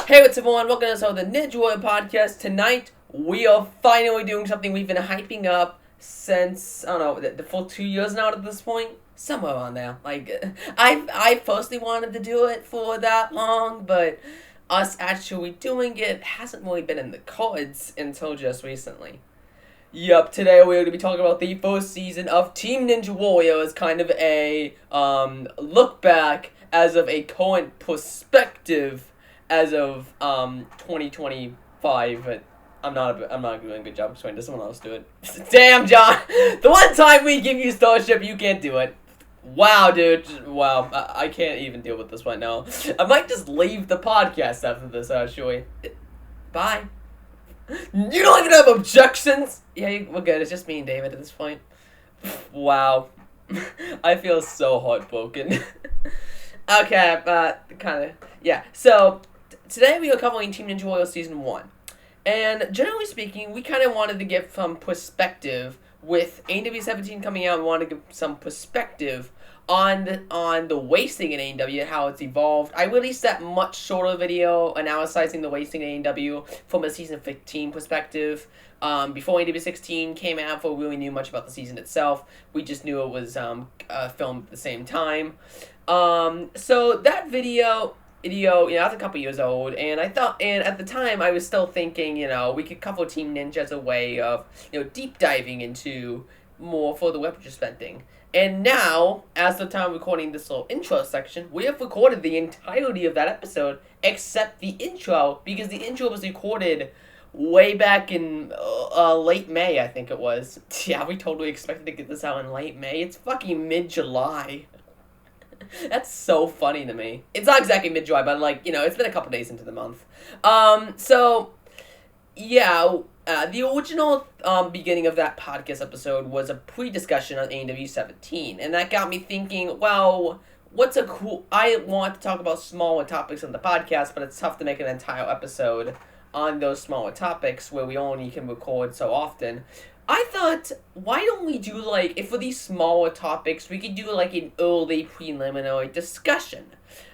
Hey, what's up, everyone? Welcome to the Ninja Warrior podcast. Tonight, we are finally doing something we've been hyping up since, I don't know, the full 2 years now at this point? Somewhere around there. I personally wanted to do it for that long, but us actually doing it hasn't really been in the cards until just recently. Yup, today we're going to be talking about the first season of Team Ninja Warrior as kind of a, look back as of a current perspective as of 2025, but I'm not doing a good job explaining to someone else do it. Damn, John! The one time we give you Starship, you can't do it. Wow, dude. Wow. I can't even deal with this right now. I might just leave the podcast after this, actually. Bye. You don't even have objections? Yeah, we're good. It's just me and David at this point. Wow. I feel so heartbroken. Okay, yeah. So, today we are covering Team Ninja Warrior Season 1. And generally speaking, we kind of wanted to give some perspective with ANW 17 coming out. We wanted to give some perspective on the wasting in ANW and how it's evolved. I released that much shorter video analyzing the wasting in ANW from a Season 15 perspective. Before ANW 16 came out, before we really knew much about the season itself. We just knew it was filmed at the same time. So that video, that's a couple years old, and at the time, I was still thinking, we could cover Team Ninja as a way of, deep diving into more for the retrospecting. And now, as the time of recording this little intro section, we have recorded the entirety of that episode, except the intro, because the intro was recorded way back in late May, I think it was. Yeah, we totally expected to get this out in late May. It's fucking mid-July. That's so funny to me. It's not exactly mid-July, but, it's been a couple days into the month. The original beginning of that podcast episode was a pre-discussion on ANW 17, and that got me thinking, well, I want to talk about smaller topics on the podcast, but it's tough to make an entire episode on those smaller topics where we only can record so often. I thought, why don't we do, if for these smaller topics, we could do, an early preliminary discussion.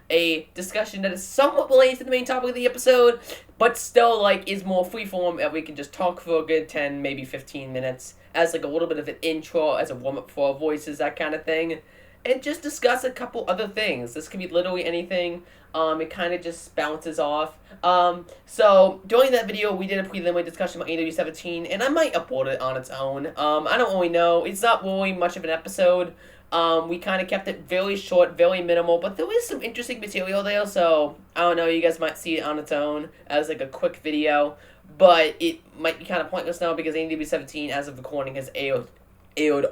A discussion that is somewhat related to the main topic of the episode, but still, is more freeform, and we can just talk for a good 10, maybe 15 minutes, as, a little bit of an intro, as a warm-up for our voices, that kind of thing, and just discuss a couple other things. This could be literally anything. It kind of just bounces off. So, during that video, we did a preliminary discussion about ANW 17, and I might upload it on its own. I don't really know. It's not really much of an episode. We kind of kept it very short, very minimal, but there is some interesting material there, so, I don't know, you guys might see it on its own as, a quick video, but it might be kind of pointless now because ANW 17, as of recording, has aired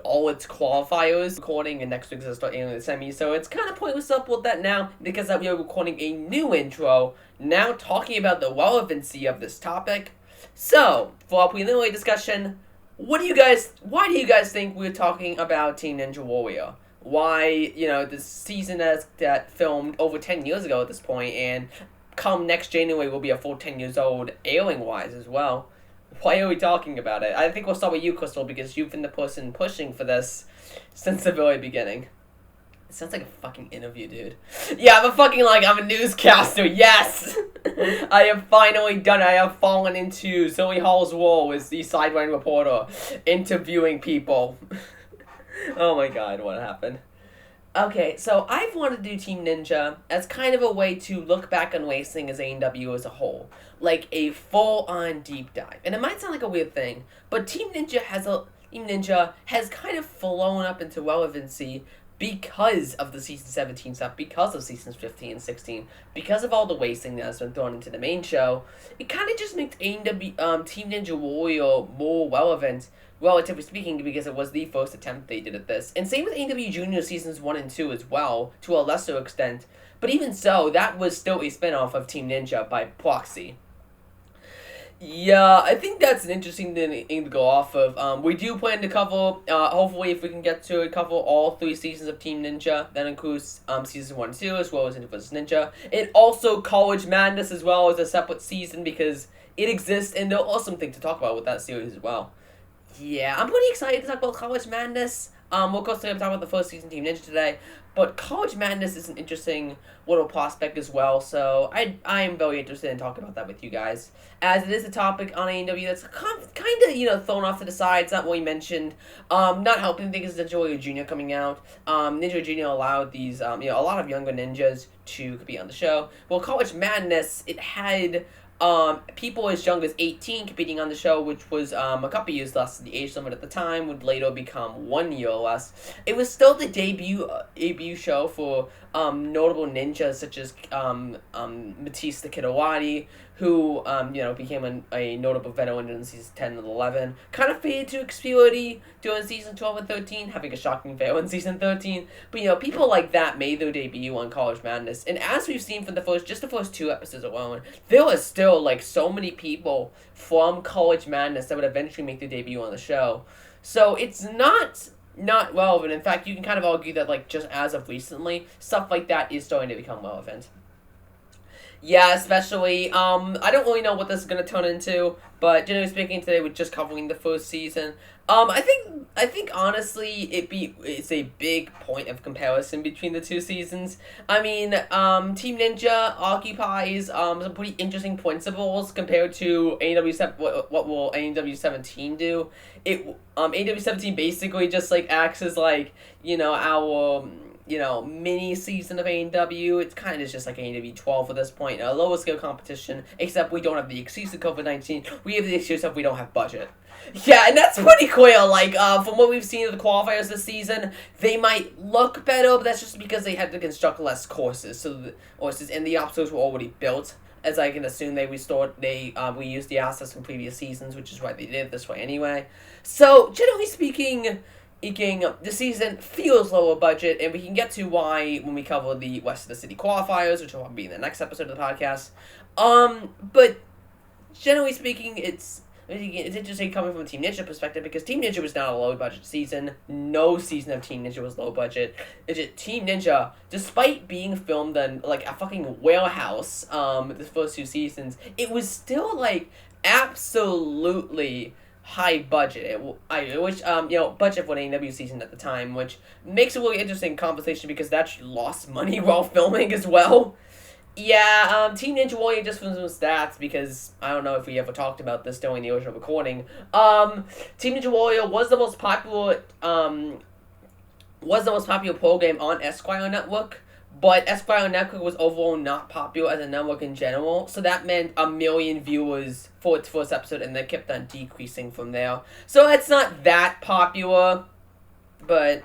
all its qualifiers recording, and next week is start airing the semis, so it's kind of pointless to upload that now because we are recording a new intro, now talking about the relevancy of this topic. So, for our preliminary discussion, why do you guys think we're talking about Team Ninja Warrior? Why, this season that filmed over 10 years ago at this point, and come next January will be a full 10 years old, airing-wise as well. Why are we talking about it? I think we'll start with you, Crystal, because you've been the person pushing for this since the very beginning. It sounds like a fucking interview, dude. Yeah, I'm a newscaster, yes! I have finally done it. I have fallen into Zoe Hall's role as the sideline reporter, interviewing people. Oh my god, what happened? Okay, so I've wanted to do Team Ninja as kind of a way to look back on racing as ANW as a whole. Like a full-on deep dive. And it might sound like a weird thing, but Team Ninja has kind of flown up into relevancy because of the Season 17 stuff, because of Seasons 15 and 16, because of all the wasting that has been thrown into the main show. It kind of just makes Team Ninja Warrior more relevant, relatively speaking, because it was the first attempt they did at this. And same with ANW Junior Seasons 1 and 2 as well, to a lesser extent. But even so, that was still a spin-off of Team Ninja by proxy. Yeah, I think that's an interesting thing to go off of. We do plan to cover, hopefully if we can get to it, cover all 3 seasons of Team Ninja. That includes Season 1 and 2, as well as Ninja vs. Ninja. And also College Madness as well as a separate season, because it exists, and there's awesome thing to talk about with that series as well. Yeah, I'm pretty excited to talk about College Madness. We'll go straight up talk about the first season Team Ninja today. But College Madness is an interesting little prospect as well, so I am very interested in talking about that with you guys, as it is a topic on ANW that's kind of, thrown off to the side. It's not really mentioned. Not helping things is Ninja Warrior Jr. coming out. Ninja Jr. allowed these, a lot of younger ninjas to be on the show. Well, College Madness, it had people as young as 18 competing on the show, which was a couple years less than the age limit at the time, would later become 1 year less. It was still the debut show for notable ninjas such as Matisse the Kidawati, who became a notable veteran in seasons 10 and 11. Kind of faded to obscurity during season 12 and 13, having a shocking fail in season 13. But people like that made their debut on College Madness, and as we've seen from the first 2 episodes alone, there was still so many people from College Madness that would eventually make their debut on the show. So it's not relevant. In fact, you can kind of argue that just as of recently, stuff like that is starting to become relevant. Yeah, especially, I don't really know what this is going to turn into, but generally speaking, today we're just covering the first season. I think honestly, it's a big point of comparison between the 2 seasons. I mean, Team Ninja occupies, some pretty interesting principles compared to ANW, what will ANW 17 do? ANW 17 basically just, acts as, our mini season of ANW. It's kind of just like ANW 12 at this point, a lower scale competition, except we don't have the excuse of COVID-19. We have the excuse of we don't have budget. Yeah, and that's pretty clear. From what we've seen of the qualifiers this season, they might look better, but that's just because they had to construct less courses. And the obstacles were already built. As I can assume, they reused the assets from previous seasons, which is why they did it this way anyway. So, generally speaking, the season feels lower budget, and we can get to why when we cover the West of the City qualifiers, which will be in the next episode of the podcast. But generally speaking, it's interesting coming from a Team Ninja perspective, because Team Ninja was not a low-budget season. No season of Team Ninja was low-budget. Team Ninja, despite being filmed in, a fucking warehouse, the first 2 seasons, it was still, absolutely high budget. Budget for an ANW season at the time, which makes a really interesting conversation because that actually lost money while filming as well. Yeah, Team Ninja Warrior, just for some stats, because I don't know if we ever talked about this during the original recording. Team Ninja Warrior was the most popular program on Esquire Network, but Esquire Network was overall not popular as a network in general, so that meant 1 million viewers for its first episode, and they kept on decreasing from there. So it's not that popular, but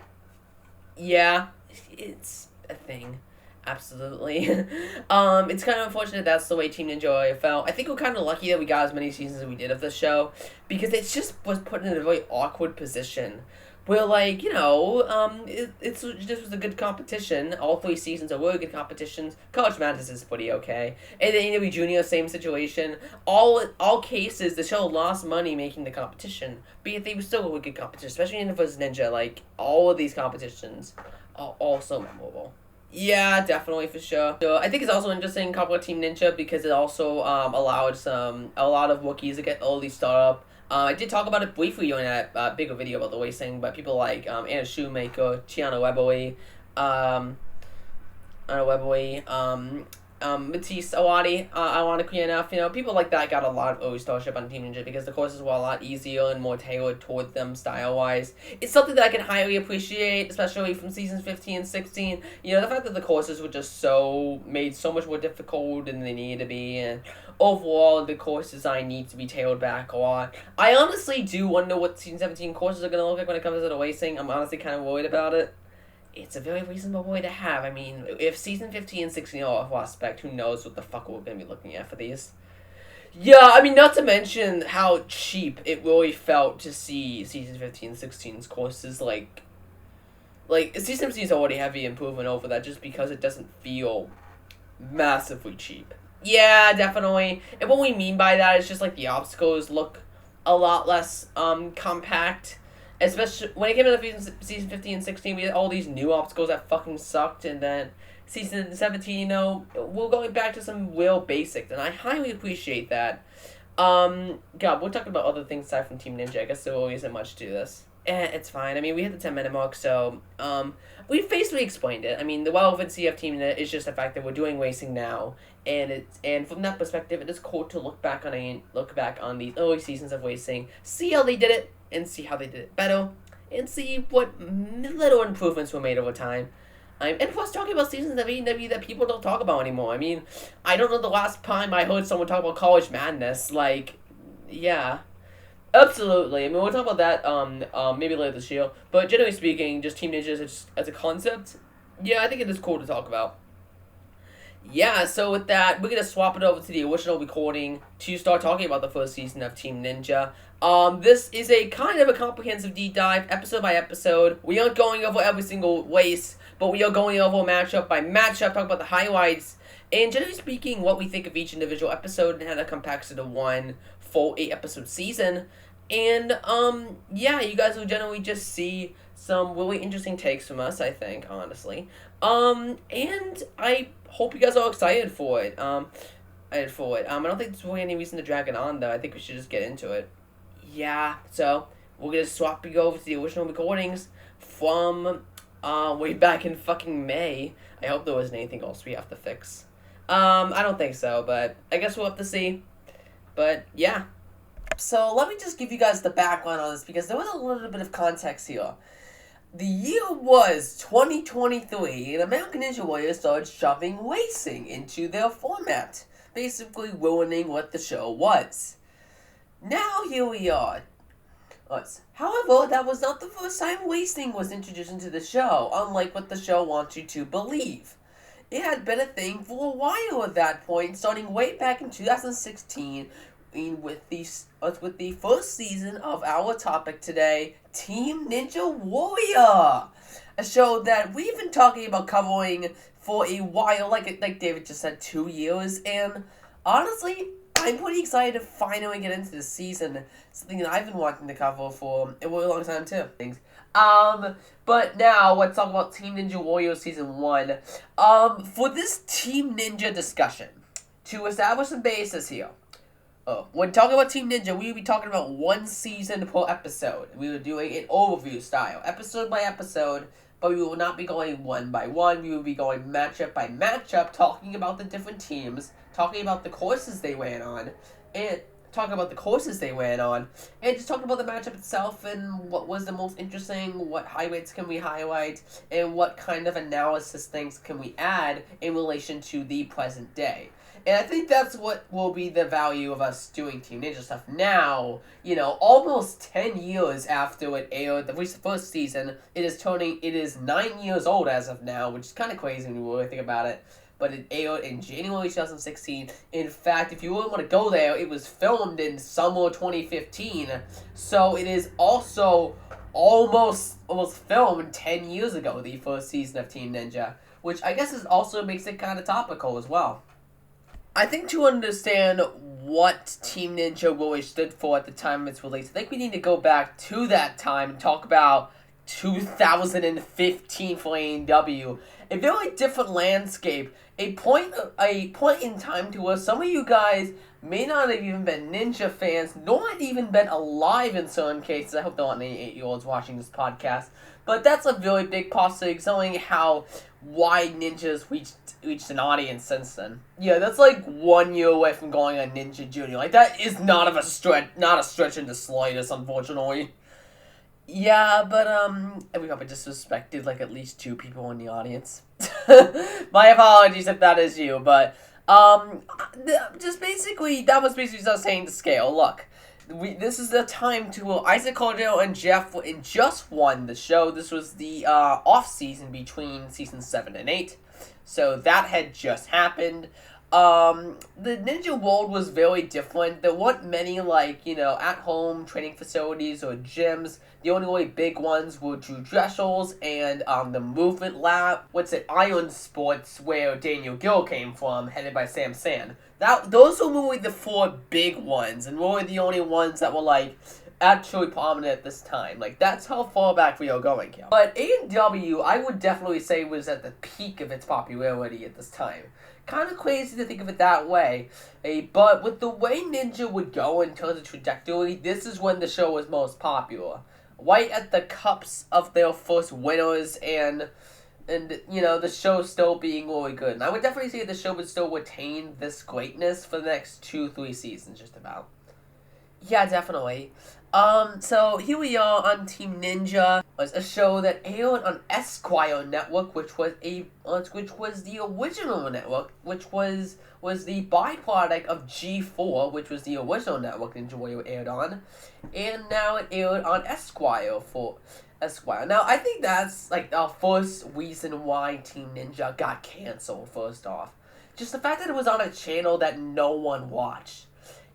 yeah, it's a thing. Absolutely. It's kind of unfortunate that's the way Team Ninja Warrior felt. I think we're kind of lucky that we got as many seasons as we did of the show, because it just was put in a very awkward position where, this was a good competition. All 3 seasons are really good competitions. College Madness is pretty okay. And then ANW Junior, same situation. All cases, the show lost money making the competition, but yet they were still a really good competition, especially in the vs. Ninja. All of these competitions are also memorable. Yeah, definitely, for sure. So I think it's also interesting covering Team Ninja because it also allowed a lot of rookies to get early startup. I did talk about it briefly during that bigger video about the racing, but people like Anna Shoemaker, Tiana Webberly, Matisse Awadi, ironically enough, people like that got a lot of early starship on Team Ninja because the courses were a lot easier and more tailored toward them style-wise. It's something that I can highly appreciate, especially from seasons 15 and 16. The fact that the courses were just made so much more difficult than they needed to be, and overall, the course design needs to be tailored back a lot. I honestly do wonder what season 17 courses are going to look like when it comes to the racing. I'm honestly kind of worried about it. It's a very reasonable way to have. I mean, if season 15 and 16 are a prospect, who knows what the fuck we're going to be looking at for these. Yeah, I mean, not to mention how cheap it really felt to see season 15 and 16's courses, season 17 is already heavy improvement over that just because it doesn't feel massively cheap. Yeah, definitely. And what we mean by that is just, the obstacles look a lot less, compact. Especially when it came to season 15 and 16, we had all these new obstacles that fucking sucked, and then season 17, we're going back to some real basics, and I highly appreciate that. God, we're talking about other things aside from Team Ninja. I guess there really isn't much to this. It's fine. I mean, we hit the 10-minute mark, so we basically explained it. I mean, the relevancy of Team Ninja is just the fact that we're doing racing now, and from that perspective, it is cool to look back on these early seasons of racing, see how they did it, and see how they did it better, and see what little improvements were made over time. And plus, talking about seasons of AEW that people don't talk about anymore. I mean, I don't know the last time I heard someone talk about College Madness. Like, yeah. Absolutely. I mean, we'll talk about that maybe later this year. But generally speaking, just Team Ninja as a concept, yeah, I think it is cool to talk about. Yeah, so with that, we're going to swap it over to the original recording to start talking about the first season of Team Ninja. This is a kind of a comprehensive deep dive, episode by episode. We aren't going over every single race, but we are going over matchup by matchup, talking about the highlights, and generally speaking, what we think of each individual episode and how that compacts into one full 8-episode season. And, yeah, you guys will generally just see some really interesting takes from us, I think, honestly. And I hope you guys are excited for it. I don't think there's really any reason to drag it on, though. I think we should just get into it. Yeah, so we're gonna swap you over to the original recordings from, way back in fucking May. I hope there wasn't anything else we have to fix. I don't think so, but I guess we'll have to see. But, yeah. So, let me just give you guys the background on this, because there was a little bit of context here. The year was 2023, and American Ninja Warrior started shoving racing into their format, basically ruining what the show was. Now, here we are. However, that was not the first time racing was introduced into the show, unlike what the show wants you to believe. It had been a thing for a while at that point, starting way back in 2016, with the first season of our topic today, Team Ninja Warrior, a show that we've been talking about covering for a while, like David just said, 2 years, and honestly, I'm pretty excited to finally get into this season, something that I've been wanting to cover for a really long time too. But now, let's talk about Team Ninja Warrior Season 1. For this Team Ninja discussion, to establish some basis here, when talking about Team Ninja, we will be talking about one season per episode. We will be doing an overview style, episode by episode, but we will not be going one by one. We will be going matchup by matchup, talking about the different teams, talking about the courses they ran on, and just talking about the matchup itself and what was the most interesting, what highlights can we highlight, and what kind of analysis things can we add in relation to the present day. And I think that's what will be the value of us doing Team Ninja stuff now, almost 10 years after it aired, the first season. It is 9 years old as of now, which is kind of crazy when you really think about it. But it aired in January 2016. In fact, if you really want to go there, it was filmed in summer 2015. So it is also almost filmed 10 years ago, the first season of Team Ninja, which I guess also makes it kind of topical as well. I think to understand what Team Ninja really stood for at the time of its release, I think we need to go back to that time and talk about 2015 for ANW. A very different landscape. A point in time to where some of you guys may not have even been Ninja fans, nor had even been alive in certain cases. I hope there aren't any 8-year-olds watching this podcast. But that's a very big possibility, showing how wide Ninja's reached an audience since then. Yeah, that's like 1 year away from going on Ninja Junior. Like, that is not a stretch in the slightest, unfortunately. Yeah, but, we hope I disrespected, like, at least 2 people in the audience. My apologies if that is you, but, that was basically just saying to scale. Look, this is the time to, Isaac Cordell and Jeff just won the show. This was the, off-season between seasons 7 and 8. So that had just happened. The Ninja world was very different. There weren't many, at-home training facilities or gyms. The only really big ones were Drew Dressel's and, the Movement Lab. Iron Sports, where Daniel Gill came from, headed by Sam Sand. Those were really the 4 big ones, and really the only ones that were, actually prominent at this time. That's how far back we are going here. But ANW, I would definitely say, was at the peak of its popularity at this time. Kind of crazy to think of it that way. But with the way Ninja would go in terms of trajectory, this is when the show was most popular. right at the cups of their first winners, and the show still being really good. And I would definitely say the show would still retain this greatness for the next 2-3 seasons, just about. Yeah, definitely. So here we are on Team Ninja. It was a show that aired on Esquire Network, which was the original network, which was the byproduct of G4, which was the original network Ninja Warrior aired on, and now it aired on Esquire for Esquire. Now, I think that's like the first reason why Team Ninja got canceled. First off, just the fact that it was on a channel that no one watched.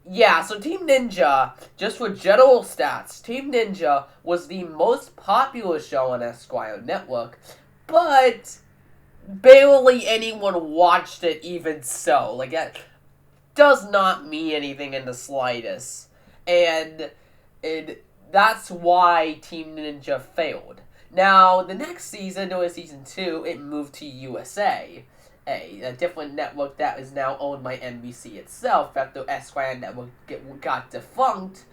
Yeah, so Team Ninja, just for general stats, Team Ninja was the most popular show on Esquire Network, but barely anyone watched it even so. Like, it does not mean anything in the slightest. And that's why Team Ninja failed. Now, the next season, or season 2, it moved to USA. A different network that is now owned by NBC itself after Esquire Network got defunct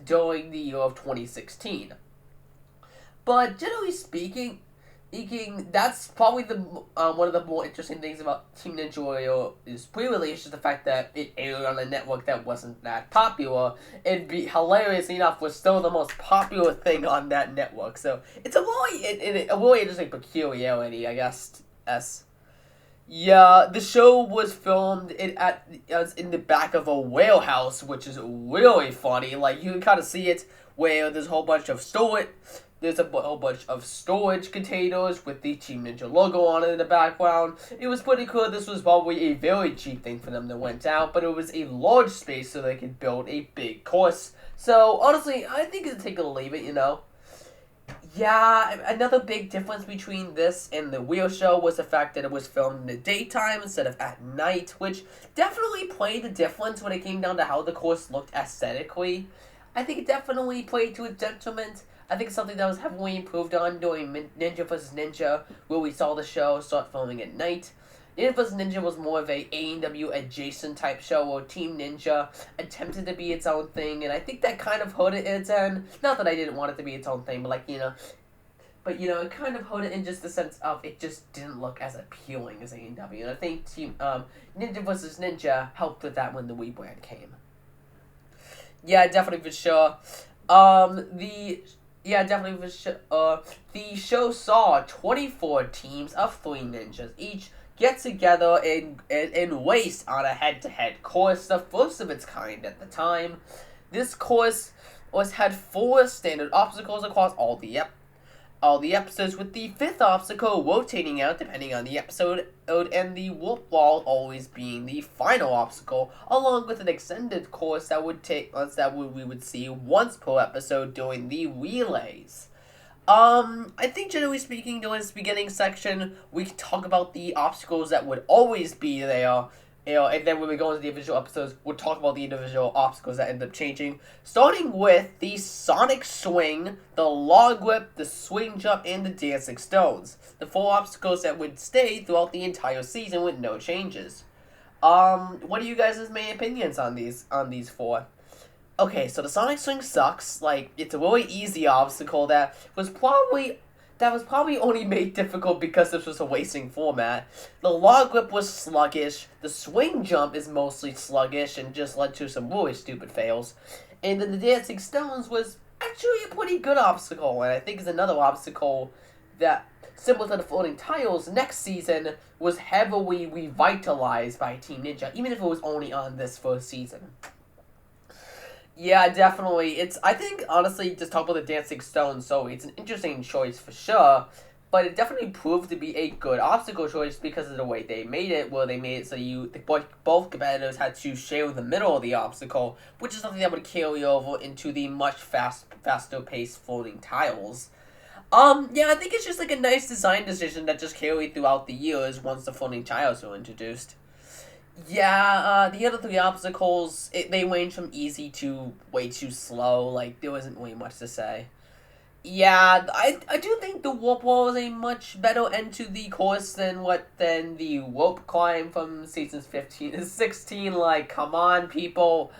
during the year of 2016. But generally speaking, that's probably the one of the more interesting things about Team Ninja Warrior is pre-release, is the fact that it aired on a network that wasn't that popular. It'd be hilarious enough was still the most popular thing on that network. So it's a really interesting peculiarity, I guess. Yeah, the show was filmed in the back of a warehouse, which is really funny. Like, you can kind of see it where there's a whole bunch of storage. There's a whole bunch of storage containers with the Team Ninja logo on it in the background. It was pretty cool. This was probably a very cheap thing for them to rent out, but it was a large space so they could build a big course. So, honestly, I think it's take it or leave it. Yeah, another big difference between this and the real show was the fact that it was filmed in the daytime instead of at night, which definitely played a difference when it came down to how the course looked aesthetically. I think it definitely played to its detriment. I think it's something that was heavily improved on during Ninja vs. Ninja, where we saw the show start filming at night. Ninja vs. Ninja was more of a ANW adjacent type show where Team Ninja attempted to be its own thing, and I think that kind of hurt it in its end. Not that I didn't want it to be its own thing, but it kind of hurt it in just the sense of it just didn't look as appealing as ANW, and I think Ninja vs. Ninja helped with that when the rebrand came. Yeah, definitely for sure. The show saw 24 teams of 3 ninjas each get together and race on a head-to-head course, the first of its kind at the time. This course had 4 standard obstacles across all the episodes, with the 5th obstacle rotating out depending on the episode, and the warp wall always being the final obstacle, along with an extended course that we would see once per episode during the relays. I think generally speaking, during this beginning section, we can talk about the obstacles that would always be there, and then when we go into the individual episodes, we'll talk about the individual obstacles that end up changing, starting with the Sonic Swing, the Log Whip, the Swing Jump, and the Dancing Stones. The 4 obstacles that would stay throughout the entire season with no changes. What are you guys' main opinions on these 4? Okay, so the Sonic Swing sucks. Like, it's a really easy obstacle that was probably only made difficult because this was a racing format. The Log Whip was sluggish. The Swing Jump is mostly sluggish and just led to some really stupid fails. And then the Dancing Stones was actually a pretty good obstacle, and I think is another obstacle that, similar to the floating tiles, next season was heavily revitalized by Team Ninja, even if it was only on this first season. Yeah, definitely. I think, honestly, just talk about the Dancing Stone, so it's an interesting choice for sure, but it definitely proved to be a good obstacle choice because of the way they made it, where they made it so both competitors had to share the middle of the obstacle, which is something that would carry over into the much faster-paced floating tiles. Yeah, I think it's just like a nice design decision that just carried throughout the years once the floating tiles were introduced. Yeah, the other 3 obstacles, they range from easy to way too slow. Like, there wasn't really much to say. Yeah, I do think the warp wall is a much better end to the course than the rope climb from seasons 15 and 16. Like, come on, people.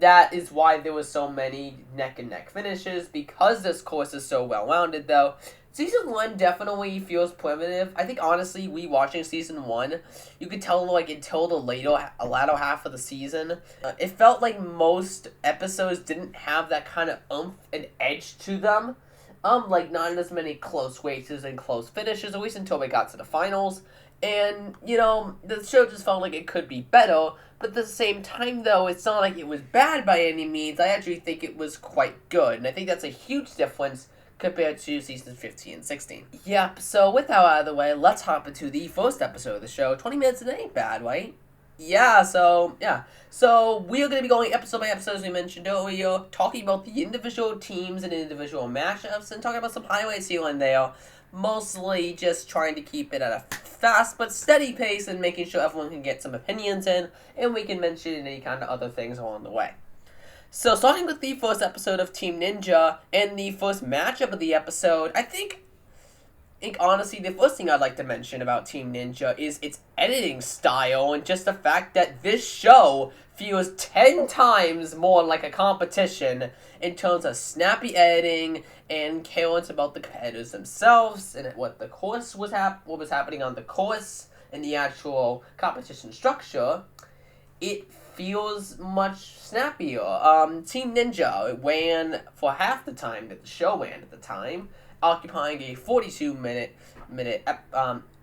That is why there was so many neck and neck finishes, because this course is so well rounded. Though season 1 definitely feels primitive. I think honestly, rewatching season 1, you could tell like until the latter half of the season, it felt like most episodes didn't have that kind of oomph and edge to them. Like not as many close races and close finishes, at least until we got to the finals. And, the show just felt like it could be better, but at the same time, though, it's not like it was bad by any means. I actually think it was quite good, and I think that's a huge difference compared to seasons 15 and 16. Yep, so with that out of the way, let's hop into the first episode of the show. 20 minutes, it ain't bad, right? So we are going to be going episode by episode, as we mentioned earlier, talking about the individual teams and individual matchups, and talking about some highlights here and there. Mostly just trying to keep it at a fast but steady pace and making sure everyone can get some opinions in, and we can mention any kind of other things along the way. So starting with the first episode of Team Ninja, and the first matchup of the episode, I think honestly, the first thing I'd like to mention about Team Ninja is its editing style, and just the fact that this show feels 10 times more like a competition in terms of snappy editing and caring about the competitors themselves and what the course was what was happening on the course and the actual competition structure. It feels much snappier. Team Ninja ran for half the time that the show ran at the time, occupying a 42-minute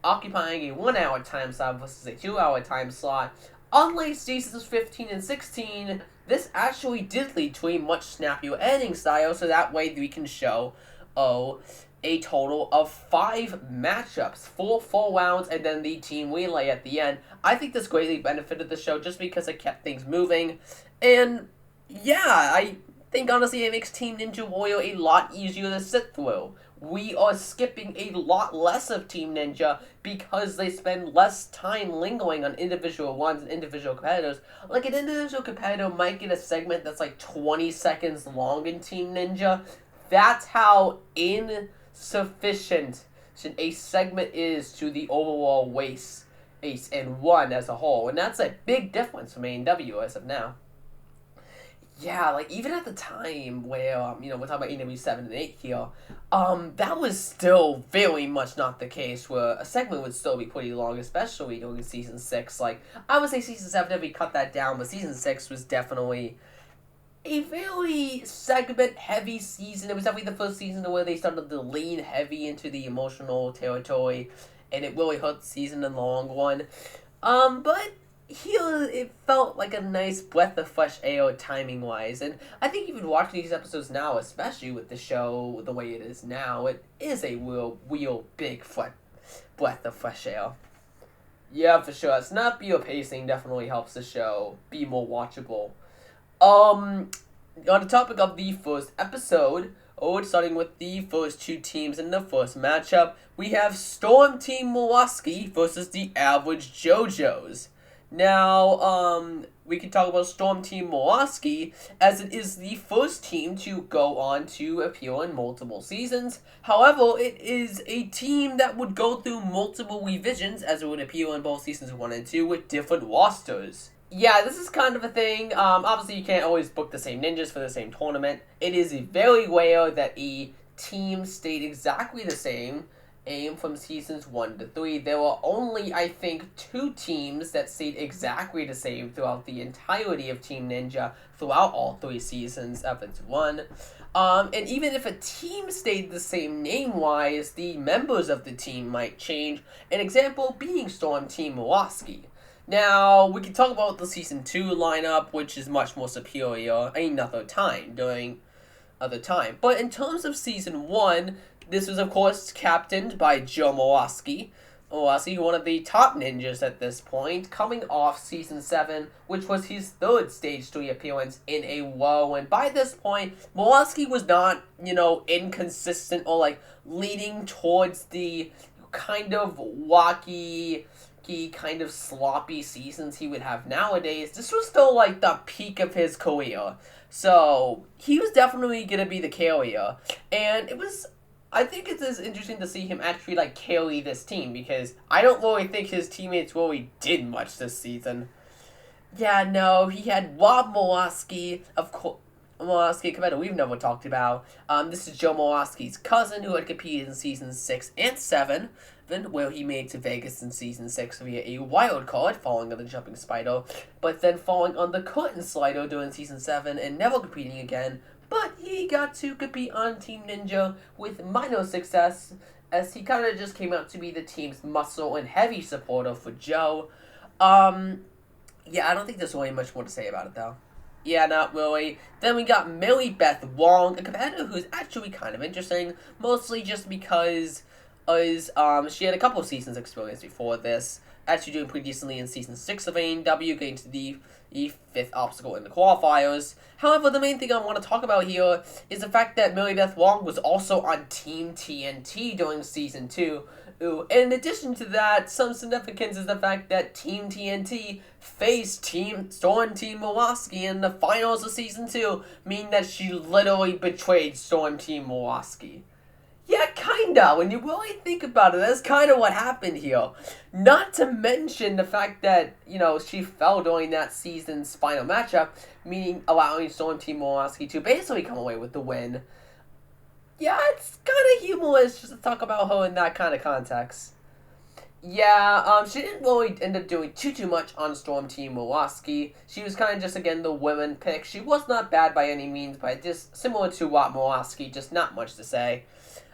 occupying a 1 hour time slot versus a 2 hour time slot. Unlike seasons 15 and 16, this actually did lead to a much snappier editing style, so that way we can show a total of 5 matchups, 4 full rounds, and then the team relay at the end. I think this greatly benefited the show just because it kept things moving, and I think honestly it makes Team Ninja Warrior a lot easier to sit through. We are skipping a lot less of Team Ninja because they spend less time lingering on individual ones and individual competitors. Like, an individual competitor might get a segment that's like 20 seconds long in Team Ninja. That's how insufficient a segment is to the overall race and run as a whole. And that's a big difference from ANW as of now. Yeah, like, even at the time where, we're talking about ANW 7 and 8 here, that was still very much not the case, where a segment would still be pretty long, especially during Season 6. Like, I would say Season 7 definitely cut that down, but Season 6 was definitely a very segment-heavy season. It was definitely the first season where they started to lean heavy into the emotional territory, and it really hurt the season in the long run. But here, it felt like a nice breath of fresh air timing-wise, and I think even watching these episodes now, especially with the show the way it is now, it is a real big breath of fresh air. Yeah, for sure. Snappier pacing definitely helps the show be more watchable. On the topic of the first episode, starting with the first 2 teams in the first matchup, we have Storm Team Milwaukee versus the Average JoJo's. Now, we can talk about Storm Team Milwaukee, as it is the first team to go on to appear in multiple seasons. However, it is a team that would go through multiple revisions, as it would appear in both seasons 1 and 2, with different rosters. Yeah, this is kind of a thing. Obviously, you can't always book the same ninjas for the same tournament. It is very rare that a team stayed exactly the same from seasons 1 to 3. There were only, I think, 2 teams that stayed exactly the same throughout the entirety of Team Ninja, throughout all 3 seasons up until 1. And even if a team stayed the same name-wise, the members of the team might change. An example being Storm Team Milwaukee. Now, we can talk about the Season 2 lineup, which is much more superior another time, But in terms of Season 1, this was, of course, captained by Joe Milwaukee, one of the top ninjas at this point, coming off Season 7, which was his 3rd Stage 3 appearance in a row. And by this point, Milwaukee was not, inconsistent or, leading towards the kind of wacky, kind of sloppy seasons he would have nowadays. This was still, the peak of his career. So, he was definitely going to be the carrier. And I think it is interesting to see him actually, carry this team, because I don't really think his teammates really did much this season. Yeah, no, he had Rob Moloski, of course. Moloski, competitor we've never talked about. This is Joe Moloski's cousin who had competed in season 6 and 7, where he made to Vegas in season 6 via a wild card, falling on the jumping spider, but then falling on the curtain slider during season 7 and never competing again. But he got to compete on Team Ninja with minor success, as he kind of just came out to be the team's muscle and heavy supporter for Joe. Yeah, I don't think there's really much more to say about it, though. Yeah, not really. Then we got Millie Beth Wong, a competitor who's actually kind of interesting, mostly just because she had a couple of seasons experience before this, actually doing pretty decently in season 6 of ANW, getting to the fifth obstacle in the qualifiers. However, the main thing I want to talk about here is the fact that Millie Beth Wong was also on Team TNT during season 2. Ooh, in addition to that, some significance is the fact that Team TNT faced Team Storm Team Moloski in the finals of season 2, meaning that she literally betrayed Storm Team Moloski. Yeah, kinda. When you really think about it, that's kind of what happened here. Not to mention the fact that, she fell during that season's final matchup, meaning allowing Storm Team Moloski to basically come away with the win. Yeah, it's kind of humorous just to talk about her in that kind of context. Yeah, she didn't really end up doing too much on Storm Team Moloski. She was kind of just, again, the women pick. She was not bad by any means, but just similar to Watt Moloski, just not much to say.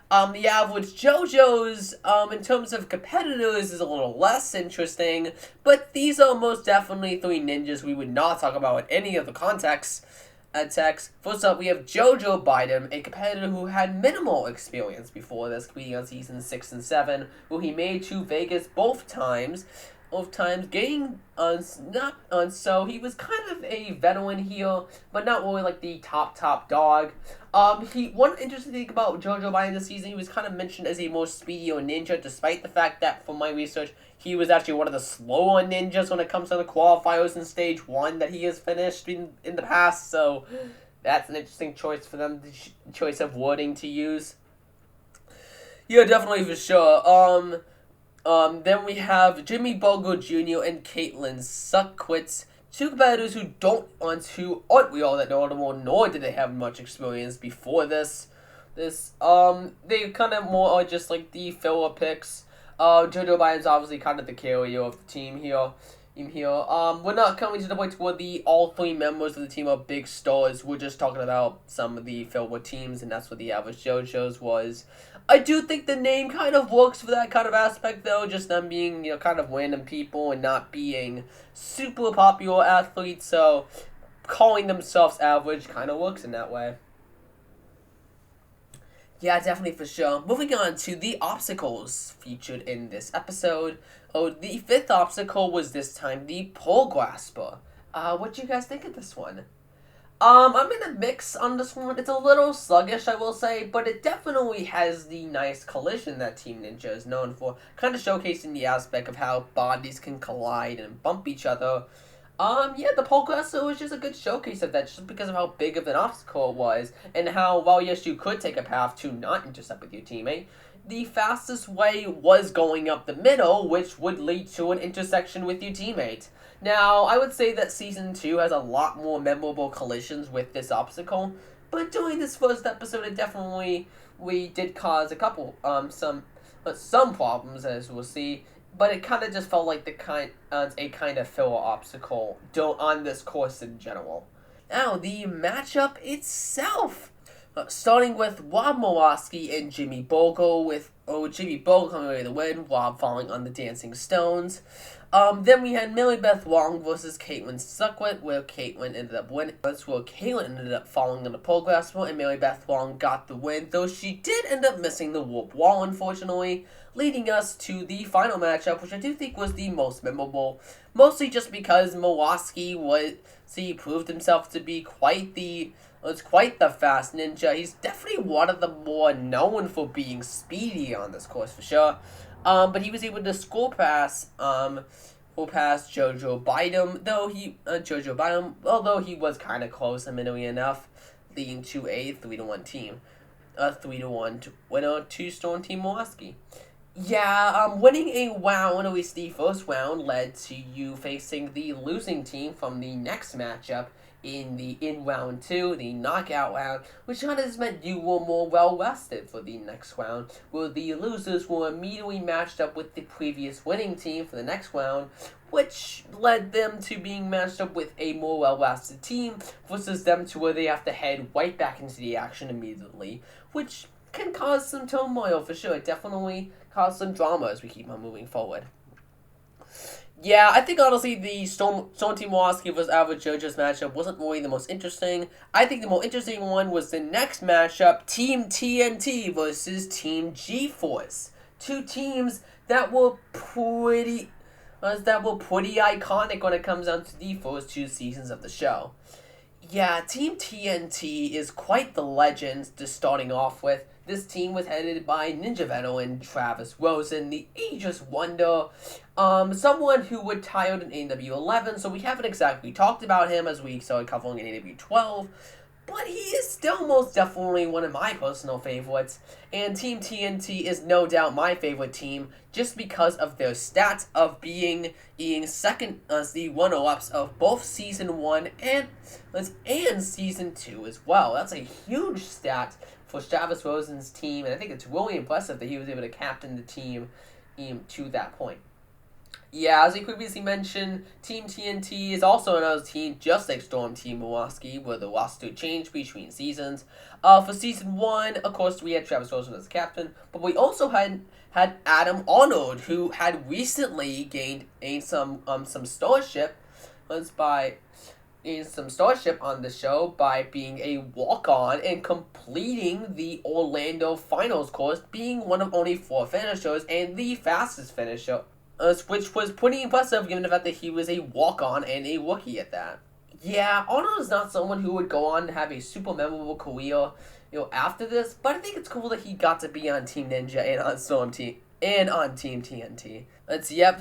The average JoJo's, in terms of competitors, is a little less interesting, but these are most definitely 3 ninjas we would not talk about in any other context. First up, we have JoJo Biden, a competitor who had minimal experience before this, competing on seasons 6 and 7, who he made to Vegas both times, getting so he was kind of a veteran here, but not really like the top dog. One interesting thing about JoJo Biden this season, he was kind of mentioned as a more speedier ninja, despite the fact that, from my research, he was actually one of the slower ninjas when it comes to the qualifiers in stage 1 that he has finished in the past, so that's an interesting choice for them, the choice of wording to use. Yeah, definitely for sure. Then we have Jimmy Bogle Jr. and Caitlin Suckwitz, 2 competitors who aren't we all that notable, nor did they have much experience before this. They kind of more are just like the filler picks. JoJo Biden's obviously kind of the carrier of the team here. We're not coming to the point where all 3 members of the team are big stars. We're just talking about some of the filler teams, and that's what the average JoJo's was. I do think the name kind of works for that kind of aspect, though, just them being, kind of random people and not being super popular athletes, so calling themselves average kind of works in that way. Yeah, definitely for sure. Moving on to the obstacles featured in this episode. The 5th obstacle was this time the pole grasper. What do you guys think of this one? I'm in a mix on this one. It's a little sluggish, I will say, but it definitely has the nice collision that Team Ninja is known for, kind of showcasing the aspect of how bodies can collide and bump each other. Yeah, the pole grasper was just a good showcase of that, just because of how big of an obstacle it was, and how, while yes, you could take a path to not intercept with your teammate, the fastest way was going up the middle, which would lead to an intersection with your teammate. Now, I would say that Season 2 has a lot more memorable collisions with this obstacle, but during this first episode, it definitely did cause a couple, some problems, as we'll see, but it kind of just felt like a kind of filler obstacle on this course in general. Now, the matchup itself. Starting with Rob Moloski and Jimmy Bogle, with Jimmy Bogle coming away with the win, Rob falling on the Dancing Stones. Then we had Millie Beth Wong versus Caitlin Suckwit, where Caitlin ended up winning. That's where Caitlin ended up falling on the pole grasper, and Millie Beth Wong got the win, though she did end up missing the warp wall, unfortunately, leading us to the final matchup, which I do think was the most memorable, mostly just because Moloski proved himself to be quite the fast ninja. He's definitely one of the more known for being speedy on this course, for sure. But he was able to score past JoJo Biden, although he was kind of close, admittedly enough, leading to a 3-1 team. A 3-1 winner to Storm Team Moloski. Yeah, winning a round, at least the first round, led to you facing the losing team from the next matchup in round two, the knockout round, which kind of just meant you were more well rested for the next round, where the losers were immediately matched up with the previous winning team for the next round, which led them to being matched up with a more well rested team versus them to where they have to head right back into the action immediately, which can cause some turmoil for sure. It definitely cause some drama as we keep on moving forward. Yeah, I think honestly the Storm Team Milwaukee vs. Average Jojo's matchup wasn't really the most interesting. I think the more interesting one was the next matchup, Team TNT versus Team G-Force. Two teams that were pretty iconic when it comes down to the first two seasons of the show. Yeah, Team TNT is quite the legend to starting off with. This team was headed by Ninja veteran Travis Rosen, the Aegis Wonder, someone who retired in ANW 11, so we haven't exactly talked about him as we started covering in ANW 12, but he is still most definitely one of my personal favorites, and Team TNT is no doubt my favorite team just because of their stats of being second as the runner-ups of both Season 1 and Season 2 as well. That's a huge stat for Travis Rosen's team, and I think it's really impressive that he was able to captain the team to that point. Yeah, as we previously mentioned, Team TNT is also another team just like Storm Team Milwaukee, where the roster changed between seasons. For Season 1, of course, we had Travis Rosen as captain, but we also had Adam Arnold, who had recently gained some starship on the show by being a walk-on and completing the Orlando Finals course, being one of only 4 finishers and the fastest finisher, which was pretty impressive given the fact that he was a walk-on and a rookie at that. Yeah, Arnold is not someone who would go on to have a super memorable career, after this, but I think it's cool that he got to be on Team Ninja and on Team TNT.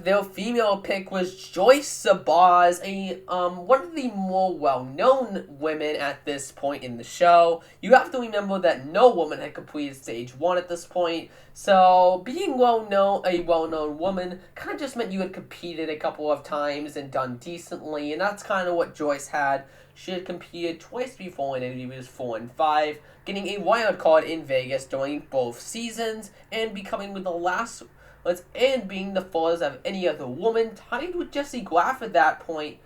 Their female pick was Joyce Sabaz, one of the more well-known women at this point in the show. You have to remember that no woman had completed Stage 1 at this point, so being a well-known woman kind of just meant you had competed a couple of times and done decently, and that's kind of what Joyce had. She had competed twice before in NWP's 4 and 5, getting a wild card in Vegas during both seasons, and becoming the last and being the first of any other woman, tied with Jessie Graff at that point,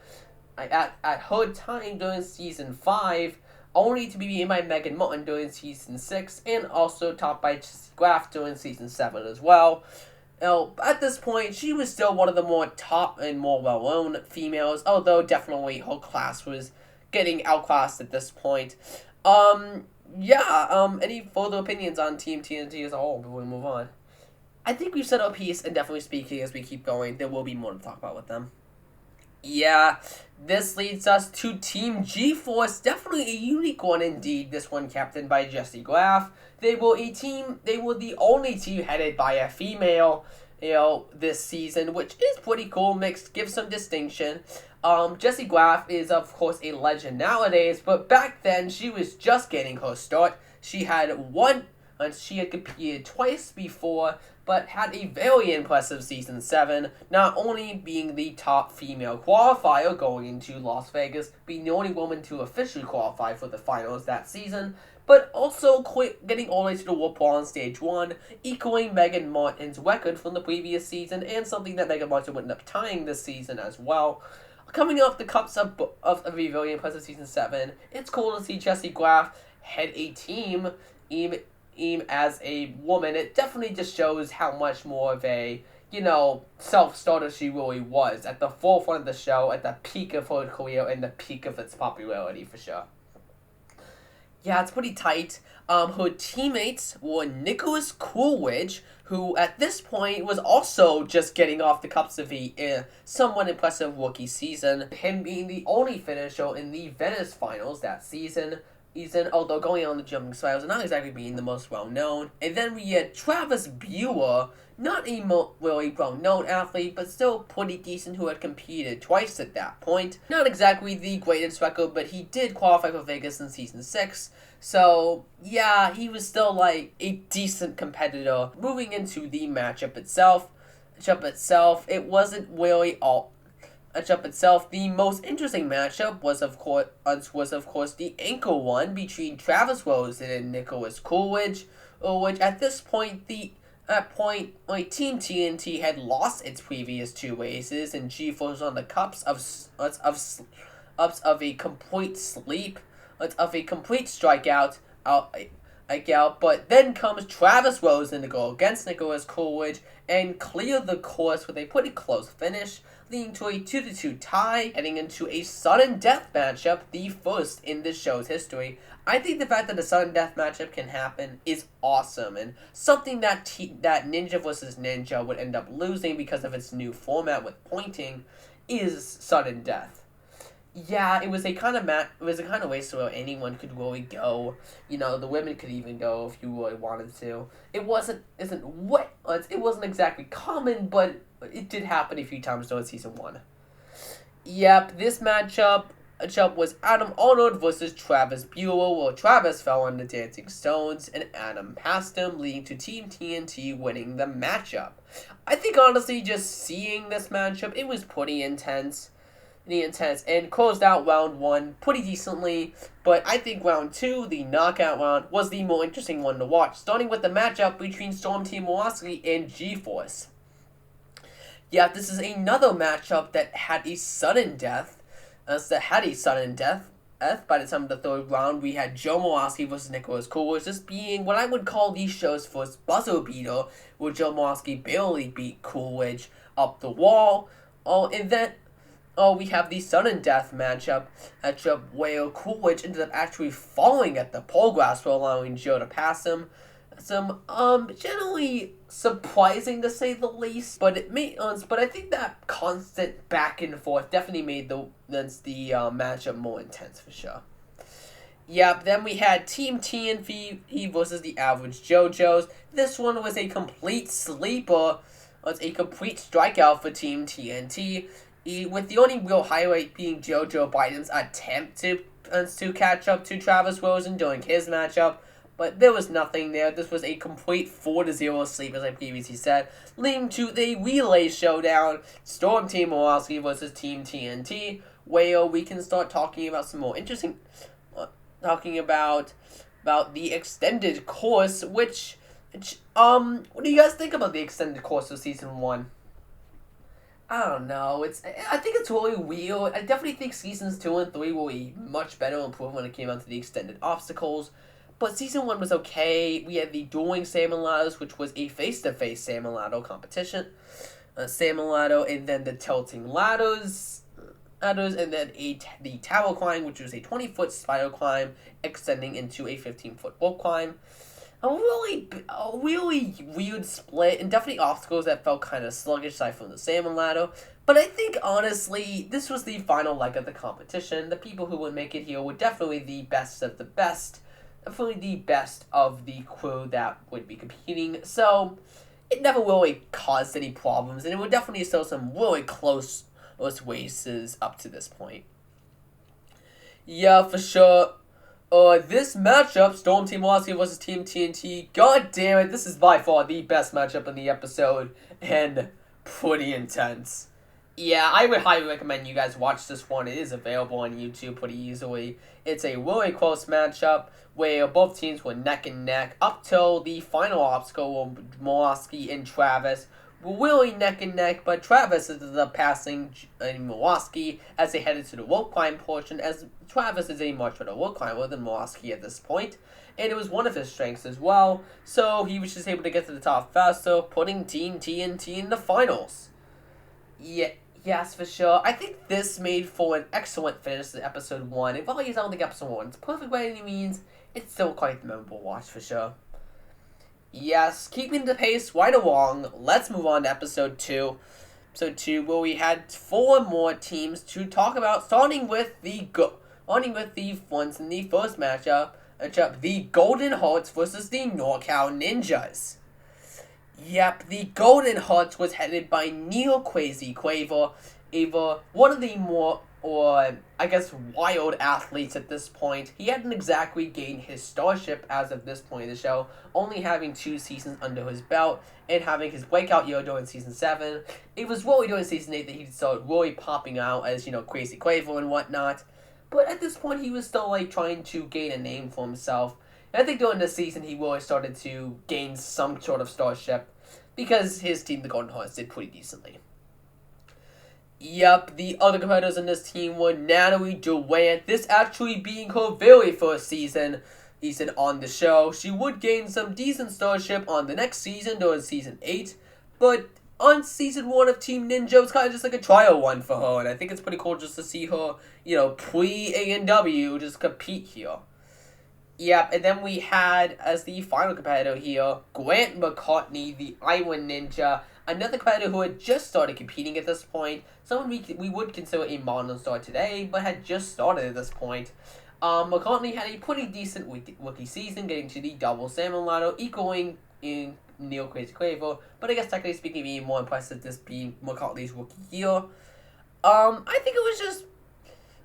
at her time during Season 5, only to be beaten by Megan Martin during Season 6, and also topped by Jessie Graff during Season 7 as well. Now, at this point, she was still one of the more top and more well-known females, although definitely her class was getting outclassed at this point. Any further opinions on Team TNT as a whole before we move on? I think we've said our piece, and definitely speaking as we keep going, there will be more to talk about with them. Yeah, this leads us to Team G-Force, definitely a unique one indeed, this one captained by Jessie Graff. They were the only team headed by a female, this season, which is pretty cool, gives some distinction. Jessie Graff is, of course, a legend nowadays, but back then, she was just getting her start. She had competed twice before, but had a very impressive Season 7, not only being the top female qualifier going into Las Vegas, being the only woman to officially qualify for the finals that season, but also getting all the way to the Warp Wall on Stage 1, equaling Megan Martin's record from the previous season, and something that Megan Martin would end up tying this season as well. Coming off the cups of a very impressive Season 7, it's cool to see Jessie Graff head a team, as a woman. It definitely just shows how much more of a, self-starter she really was, at the forefront of the show, at the peak of her career, and the peak of its popularity, for sure. Yeah, it's pretty tight. Her teammates were Nicholas Coolidge, who at this point was also just getting off the cups of a somewhat impressive rookie season, him being the only finisher in the Venice finals that season. season, although going on the jumping spirals and not exactly being the most well-known. And then we had Travis Bueller, not a really well-known athlete, but still pretty decent, who had competed twice at that point. Not exactly the greatest record, but he did qualify for Vegas in Season 6. So, yeah, he was still, like, a decent competitor. Moving into the matchup itself, it wasn't really all... Matchup itself, the most interesting matchup was of course the ankle one between Travis Rosen and Nicholas Coolidge, which at this point Team TNT had lost its previous 2 races, and G-Force on the cups of a complete strikeout but then comes Travis Rosen to go against Nicholas Coolidge and clear the course with a pretty close finish, leading to a 2-2 tie, heading into a sudden death matchup, the first in this show's history. I think the fact that a sudden death matchup can happen is awesome, and something that Ninja vs. Ninja would end up losing because of its new format with pointing is sudden death. Yeah, it was a kind of race where anyone could really go. You know, the women could even go if you really wanted to. It wasn't exactly common, but it did happen a few times during Season 1. Yep, this matchup was Adam Arnold versus Travis Bueller, where Travis fell on the Dancing Stones and Adam passed him, leading to Team TNT winning the matchup. I think honestly, just seeing this matchup, it was pretty intense and closed out round 1 pretty decently, but I think round 2, the knockout round, was the more interesting one to watch, starting with the matchup between Storm Team Milwaukee and G-Force. Yeah, this is another matchup that had a sudden death. By the time of the 3rd round, we had Joe Milwaukee versus Nicholas Coolidge, this being what I would call the show's first buzzer beater, where Joe Milwaukee barely beat Coolidge up the wall. We have the sudden death matchup where Coolidge ended up actually falling at the pole grass for allowing Joe to pass him. Some generally surprising to say the least, but I think that constant back and forth definitely made the matchup more intense for sure. Yep, then we had Team TNT versus the Average JoJo's. This one was a complete sleeper. It was a complete strikeout for Team TNT. With the only real highlight being JoJo Biden's attempt to catch up to Travis Rosen during his matchup, but there was nothing there. This was a complete 4-0 sweep, as I previously said, leading to the relay showdown, Storm Team Milwaukee versus Team TNT, where we can start talking about some more interesting, about the extended course, what do you guys think about the extended course of Season 1? I don't know. I think it's really weird. I definitely think Seasons 2 and 3 were a much better improvement when it came out to the extended obstacles. But Season 1 was okay. We had the dueling salmon ladders, which was a face-to-face salmon ladder competition. And then the tilting ladders, and then the tower climb, which was a 20-foot spider climb, extending into a 15-foot rope climb. A really weird split, and definitely obstacles that felt kind of sluggish aside from the salmon ladder. But I think, honestly, this was the final leg of the competition. The people who would make it here were definitely the best of the best. Definitely the best of the crew that would be competing. So, it never really caused any problems, and it would definitely still some really close races up to this point. Yeah, for sure. This matchup, Storm Team Milwaukee versus Team TNT, god damn it, this is by far the best matchup in the episode, and pretty intense. Yeah, I would highly recommend you guys watch this one. It is available on YouTube pretty easily. It's a really close matchup where both teams were neck and neck up till the final obstacle where Milwaukee and Travis were really neck and neck, but Travis ended up passing Milwaukee as they headed to the rope climb portion, as Travis is a much better rope climber than Milwaukee at this point, and it was one of his strengths as well, so he was just able to get to the top faster, putting Team TNT in the finals. Yeah. Yes, for sure. I think this made for an excellent finish to episode 1. If I don't think episode 1 is perfect by any means, it's still quite a memorable watch for sure. Yes, keeping the pace right along, let's move on to episode 2. Episode 2, where we had 4 more teams to talk about, starting with the Only with the ones in the first matchup, the Golden Hearts versus the NorCal Ninjas. Yep, the Golden Hearts was headed by Neil Crazy Quaver, one of the more, or I guess, wild athletes at this point. He hadn't exactly gained his starship as of this point in the show, only having 2 seasons under his belt and having his breakout year during Season 7. It was really during Season 8 that he started really popping out as, Crazy Quaver and whatnot. But at this point, he was still, trying to gain a name for himself. And I think during this season, he really started to gain some sort of starship because his team, the Golden Hearts, did pretty decently. Yep, the other competitors in this team were Natalie Durant, this actually being her very first season on the show. She would gain some decent starship on the next season during Season 8, but on Season 1 of Team Ninja, it's kind of just like a trial one for her, and I think it's pretty cool just to see her, pre-ANW just compete here. Yep, and then we had, as the final competitor here, Grant McCartney, the Island Ninja, another competitor who had just started competing at this point, someone we would consider a modern star today, but had just started at this point. McCartney had a pretty decent rookie season, getting to the double salmon ladder, equaling in Neil Crazy Quaver, but I guess technically speaking, even more impressive this being McCartney's rookie year. I think it was just,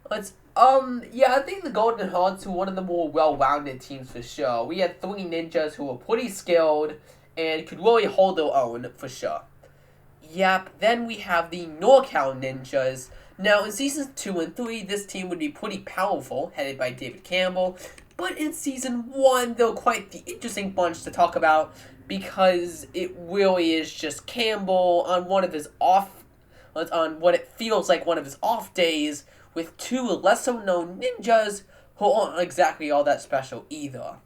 I think the Golden Hearts were one of the more well-rounded teams for sure. We had 3 ninjas who were pretty skilled and could really hold their own for sure. Yep, then we have the NorCal Ninjas. Now, in Seasons 2 and 3, this team would be pretty powerful, headed by David Campbell. But in Season 1, they're quite the interesting bunch to talk about because it really is just Campbell on what it feels like one of his off days, with 2 lesser-known ninjas who aren't exactly all that special either.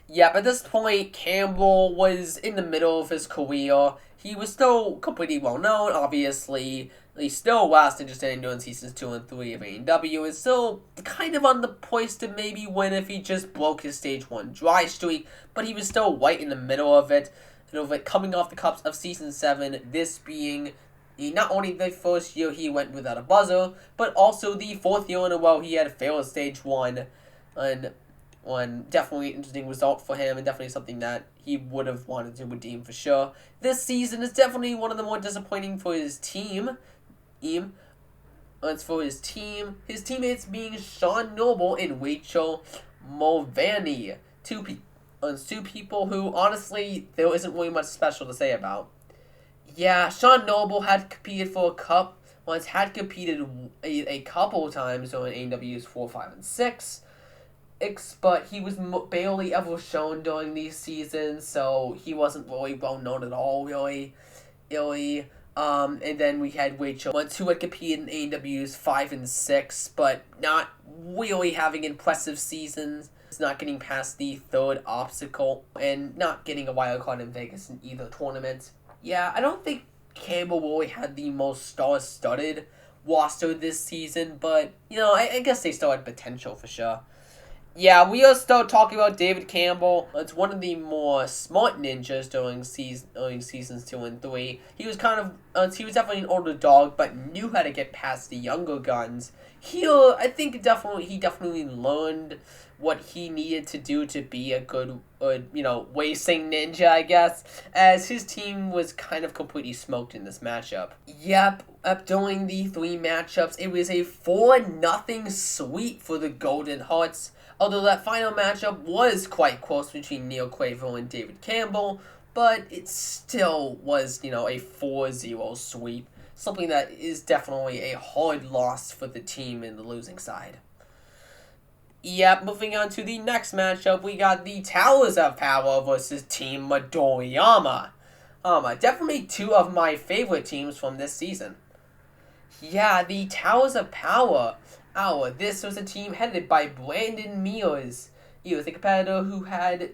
Yep, at this point, Campbell was in the middle of his career. He was still completely well-known, obviously. He's still last interested in doing Seasons 2 and 3 of ANW. Is still kind of on the poise to maybe win if he just broke his Stage 1 dry streak, but he was still right in the middle of it. Coming off the cups of Season 7, this being not only the first year he went without a buzzer, but also the 4th year in a row he had failed Stage 1. And one definitely interesting result for him, and definitely something that he would have wanted to redeem for sure. This season is definitely one of the more disappointing for his team. It's for his team. His teammates being Sean Noble and Rachel Mulvaney. Two people who, honestly, there isn't really much special to say about. Yeah, Sean Noble had competed for a cup, had competed a couple times during ANW's 4, 5, and 6. But he was barely ever shown during these seasons, so he wasn't really well known at all, really. And then we had Rachel, who had competed in ANW's 5 and 6, but not really having impressive seasons. Not getting past the 3rd obstacle, and not getting a wild card in Vegas in either tournament. Yeah, I don't think Campbell really had the most star-studded roster this season, but, I guess they still had potential for sure. Yeah, we are still talking about David Campbell. It's one of the more smart ninjas during Seasons 2 and 3. He was he was definitely an older dog, but knew how to get past the younger guns. Here, I think he definitely learned what he needed to do to be a good, racing ninja, I guess, as his team was kind of completely smoked in this matchup. Yep, during the 3 matchups, it was a 4-0 sweep for the Golden Hearts, although that final matchup was quite close between Neil Quaver and David Campbell, but it still was, a 4-0 sweep, something that is definitely a hard loss for the team in the losing side. Yep, moving on to the next matchup, we got the Towers of Power versus Team Midoriyama. Definitely 2 of my favorite teams from this season. Yeah, the Towers of Power. This was a team headed by Brandon Mears. He was a competitor who had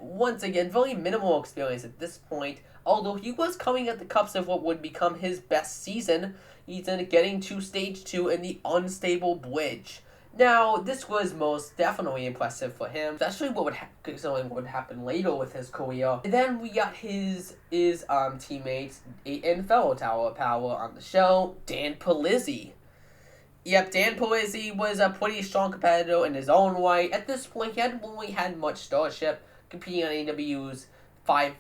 once again, very minimal experience at this point, although he was coming at the cups of what would become his best season. He's getting to Stage 2 in the Unstable Bridge. Now, this was most definitely impressive for him, especially what would happen later with his career. And then we got his teammates and fellow Tower of Power on the show, Dan Palizzi. Yep, Dan Polizzi was a pretty strong competitor in his own right. At this point, he hadn't really had much starship, competing on AW's 5,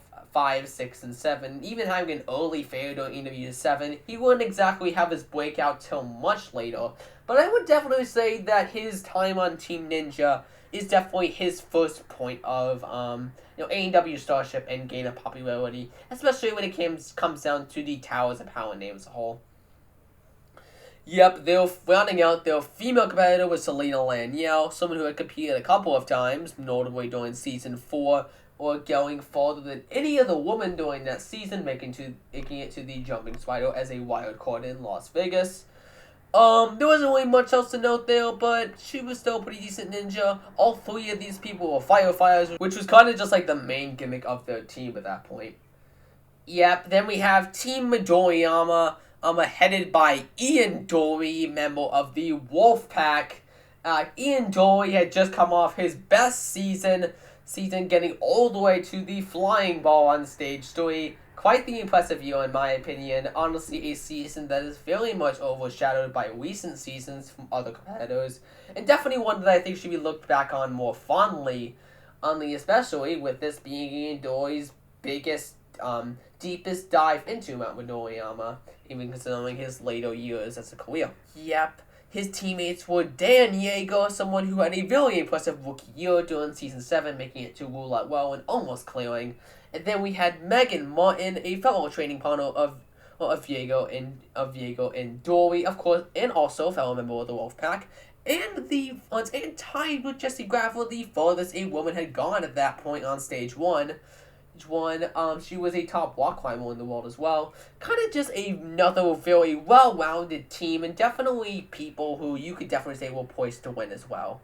6, and 7. Even having an early failure in AW 7, he wouldn't exactly have his breakout till much later. But I would definitely say that his time on Team Ninja is definitely his first point of ANW starship and gain of popularity, especially when it comes down to the Towers of Power name as a whole. Yep, they were rounding out their female competitor was Selena Laniel, someone who had competed a couple of times, notably during Season 4, or going farther than any other woman during that season, making it to the Jumping Spider as a wild card in Las Vegas. There wasn't really much else to note there, but she was still a pretty decent ninja. All three of these people were firefighters, which was kind of just like the main gimmick of their team at that point. Yep, then we have Team Midoriyama, headed by Ian Dory, member of the Wolfpack. Ian Dory had just come off his best season getting all the way to the flying ball on stage 3. Quite the impressive year in my opinion. Honestly, a season that is very much overshadowed by recent seasons from other competitors, and definitely one that I think should be looked back on more fondly, especially with this being Ian Dory's biggest, deepest dive into Mount Midoriyama, even considering his later years as a career. Yep. His teammates were Dan Yeager, someone who had a very impressive rookie year during Season 7, making it to Rule Out Well and almost clearing. And then we had Megan Martin, a fellow training partner of Yeager and Dory, of course, and also a fellow member of the Wolfpack. And tied with Jessie Gravel, the farthest a woman had gone at that point on stage 1. She was a top rock climber in the world as well. Kind of just another very well-rounded team, and definitely people who you could definitely say were poised to win as well.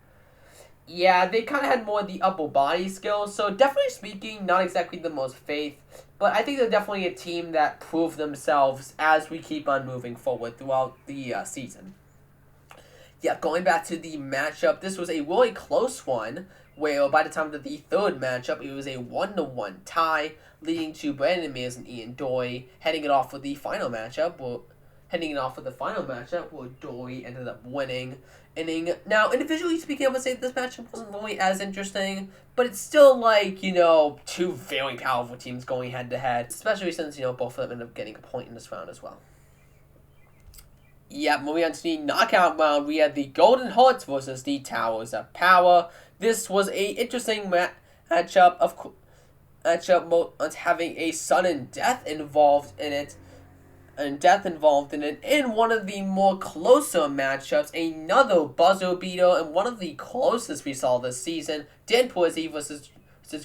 Yeah, they kind of had more of the upper body skills, so definitely speaking, not exactly the most faith, but I think they're definitely a team that proved themselves as we keep on moving forward throughout the season. Yeah, going back to the matchup, this was a really close one, where by the time of the third matchup, it was a 1-1 tie, leading to Brandon Mears and Ian Dory heading it off with the final matchup, where Dory ended up winning. Now, individually speaking, I would say this matchup wasn't really as interesting, but it's still like, two very powerful teams going head-to-head, especially since, both of them ended up getting a point in this round as well. Yeah, moving on to the knockout round, we had the Golden Hearts versus the Towers of Power. This was a interesting matchup having a sudden death involved in it. In one of the more closer matchups, another buzzer beater, and one of the closest we saw this season, Dan Polizzi versus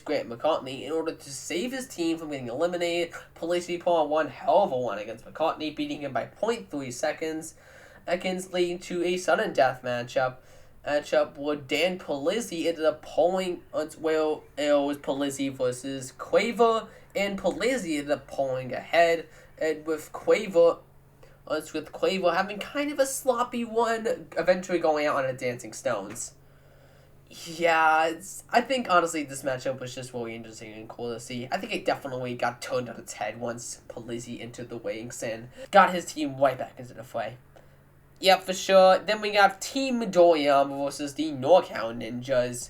Grant McCartney. In order to save his team from getting eliminated, Polizzi put on one hell of a one against McCartney, beating him by 0.3 seconds, leading to a sudden death matchup where Dan Polizzi ended up pulling, it was Polizzi versus Quaver, and Polizzi ended up pulling ahead, and with Quaver having kind of a sloppy one, eventually going out on a Dancing Stones. Yeah, I think honestly this matchup was just really interesting and cool to see. I think it definitely got turned on its head once Polizzi entered the ranks and got his team right back into the fray. Yep, for sure. Then we got Team Midoriyama versus the NorCal Ninjas.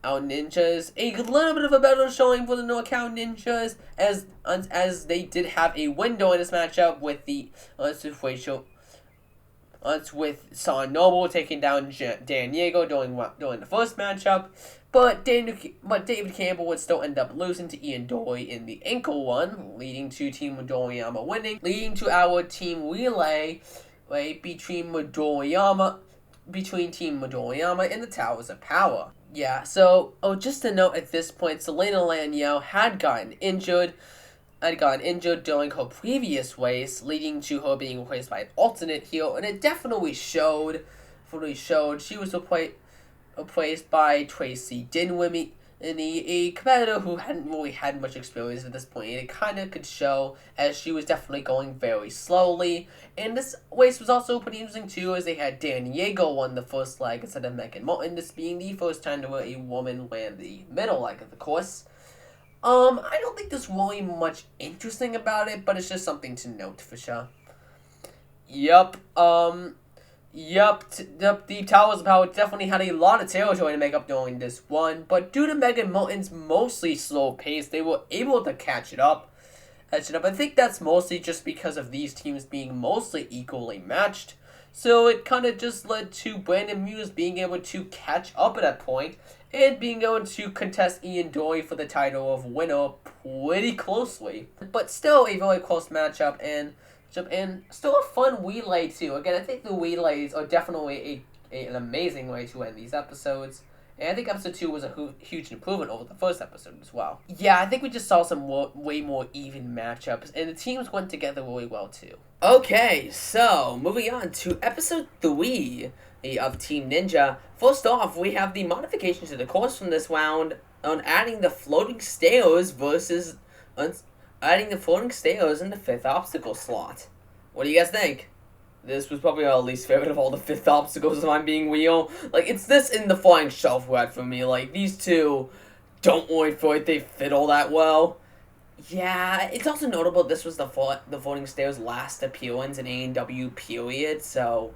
Our Ninjas, a little bit of a better showing for the NorCal Ninjas, as they did have a window in this matchup with with Son Noble taking down Dan Yeager during the first matchup, but David Campbell would still end up losing to Ian Dory in the ankle one, leading to Team Midoriyama winning, leading to our team relay between Team Midoriyama and the Towers of Power. Yeah, so, just a note at this point, Selena Laniel had gotten injured during her previous race, leading to her being replaced by an alternate heel, and it definitely showed. She was replaced by Tracy Dinwiddie, a competitor who hadn't really had much experience at this point, and it kind of could show as she was definitely going very slowly. And this race was also pretty interesting too, as they had Dan Yeager won the first leg instead of Megan Martin, this being the first time to a woman land the middle leg of the course. I don't think there's really much interesting about it, but it's just something to note for sure. Yep, Yep, the Towers of Power definitely had a lot of territory to make up during this one, but due to Megan Moulton's mostly slow pace, they were able to catch it up. I think that's mostly just because of these teams being mostly equally matched. So it kind of just led to Brandon Muse being able to catch up at that point and being able to contest Ian Dory for the title of winner pretty closely. But still a very close matchup and still a fun relay too. Again, I think the relays are definitely an amazing way to end these episodes. And I think episode 2 was a huge improvement over the first episode as well. Yeah, I think we just saw some way more even matchups, and the teams went together really well too. Okay, so moving on to episode 3 of Team Ninja. First off, we have the modifications to the course from this round on adding the floating stairs adding the floating stairs in the 5th obstacle slot. What do you guys think? This was probably our least favorite of all the 5th obstacles, if I'm being real. Like, it's this in the flying shelf ride for me. Like, these two don't really feel like they fit all that well. Yeah, it's also notable this was the floating stairs' last appearance in ANW period, so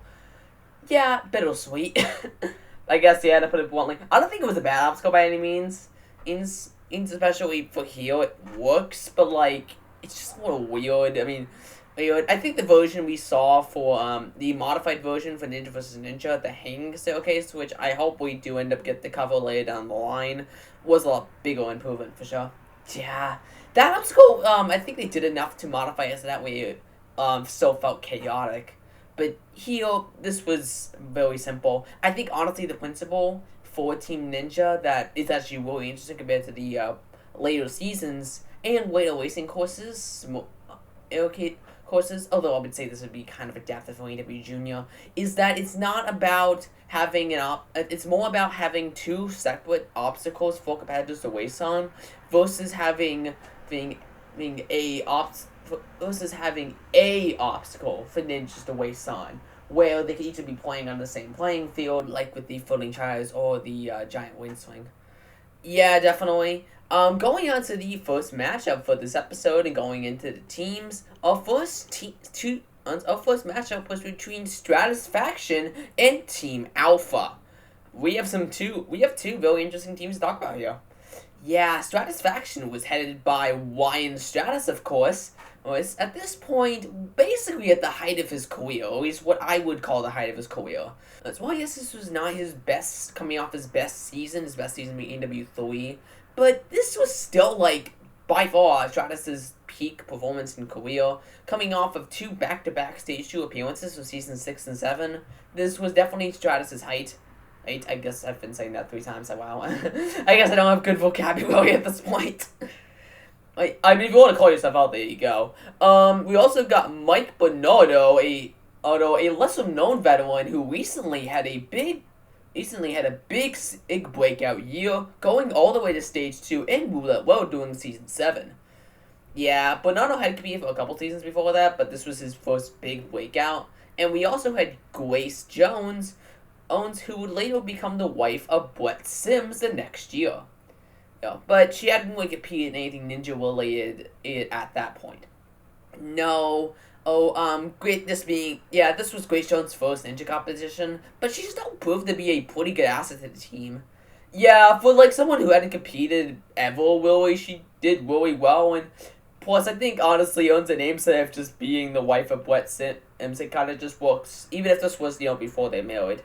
yeah, bittersweet. I guess, yeah, to put it bluntly. I don't think it was a bad obstacle by any means. Especially for here, it works, but, like, it's just a little weird. I mean, I think the version we saw for the modified version for Ninja vs. Ninja, the hanging staircase, which I hope we do end up get the cover later down the line, was a lot bigger improvement for sure. Yeah, that obstacle, I think they did enough to modify it so that way it still felt chaotic. But here, this was very simple. I think honestly the principle for Team Ninja that is actually really interesting compared to the later seasons and later racing courses. Although I would say this would be kind of adapted for ANW Junior, is that it's not about having it's more about having two separate obstacles for competitors to race on, versus having a obstacle for ninjas to race on, where they could each be playing on the same playing field, like with the floating tires or the giant wind swing. Yeah, definitely. Going on to the first matchup for this episode and going into the teams, our first matchup was between Stratisfaction and Team Alpha. We have two very interesting teams to talk about here. Yeah, Stratisfaction was headed by Ryan Stratus, of course, was at this point basically at the height of his career, or at least what I would call the height of his career. So I guess this was not his best, coming off his best season being NW3, but this was still, like, by far Stratus's peak performance in career, coming off of 2 back-to-back Stage 2 appearances for Season 6 and 7. This was definitely Stratus's height. I guess I've been saying that 3 times, so wow. I guess I don't have good vocabulary at this point. I mean, if you want to call yourself out, there you go. We also got Mike Bernardo, a lesser-known veteran who recently had a big breakout year, going all the way to Stage 2 and Roulette World during Season 7. Yeah, Bernardo had competed for a couple seasons before that, but this was his first big breakout. And we also had Grace Jones, who would later become the wife of Brett Sims the next year. Yeah, but she hadn't really competed in anything ninja related at that point. No. This was Grace Jones' first ninja competition, but she still proved to be a pretty good asset to the team. Yeah, for, like, someone who hadn't competed ever, really, she did really well, and plus, I think, honestly, owns a namesake of just being the wife of Brett Sims. It kind of just works, even if this was, before they married.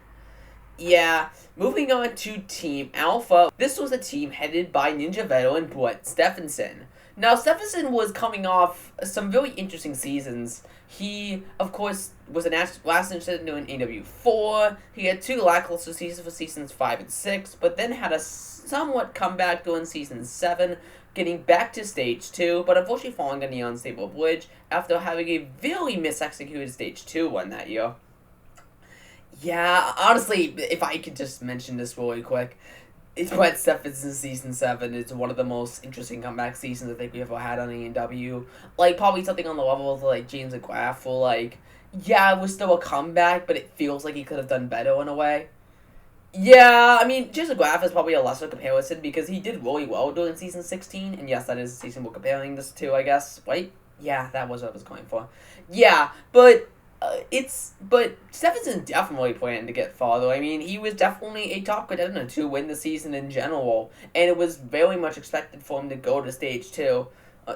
Yeah, moving on to Team Alpha. This was a team headed by Ninja veteran Brett Stephenson. Now, Stephenson was coming off some very interesting seasons. He, of course, was last interested in doing ANW4. He had 2 lackluster seasons for Seasons 5 and 6, but then had a somewhat comeback during Season 7, getting back to Stage 2, but unfortunately falling on the unstable bridge after having a very misexecuted Stage 2 run that year. Yeah, honestly, if I could just mention this really quick, it's Brett Stephenson's Season 7 is one of the most interesting comeback seasons I think we ever had on ANW. Like, probably something on the level of, like, James McGrath, where, like, yeah, it was still a comeback, but it feels like he could have done better in a way. Yeah, I mean, James McGrath is probably a lesser comparison because he did really well during Season 16, and yes, that is the season we're comparing this to, I guess. Wait, yeah, that was what I was going for. Yeah, but But Stephenson definitely planned to get far, though. I mean, he was definitely a top contender to win the season in general, and it was very much expected for him to go to stage 2,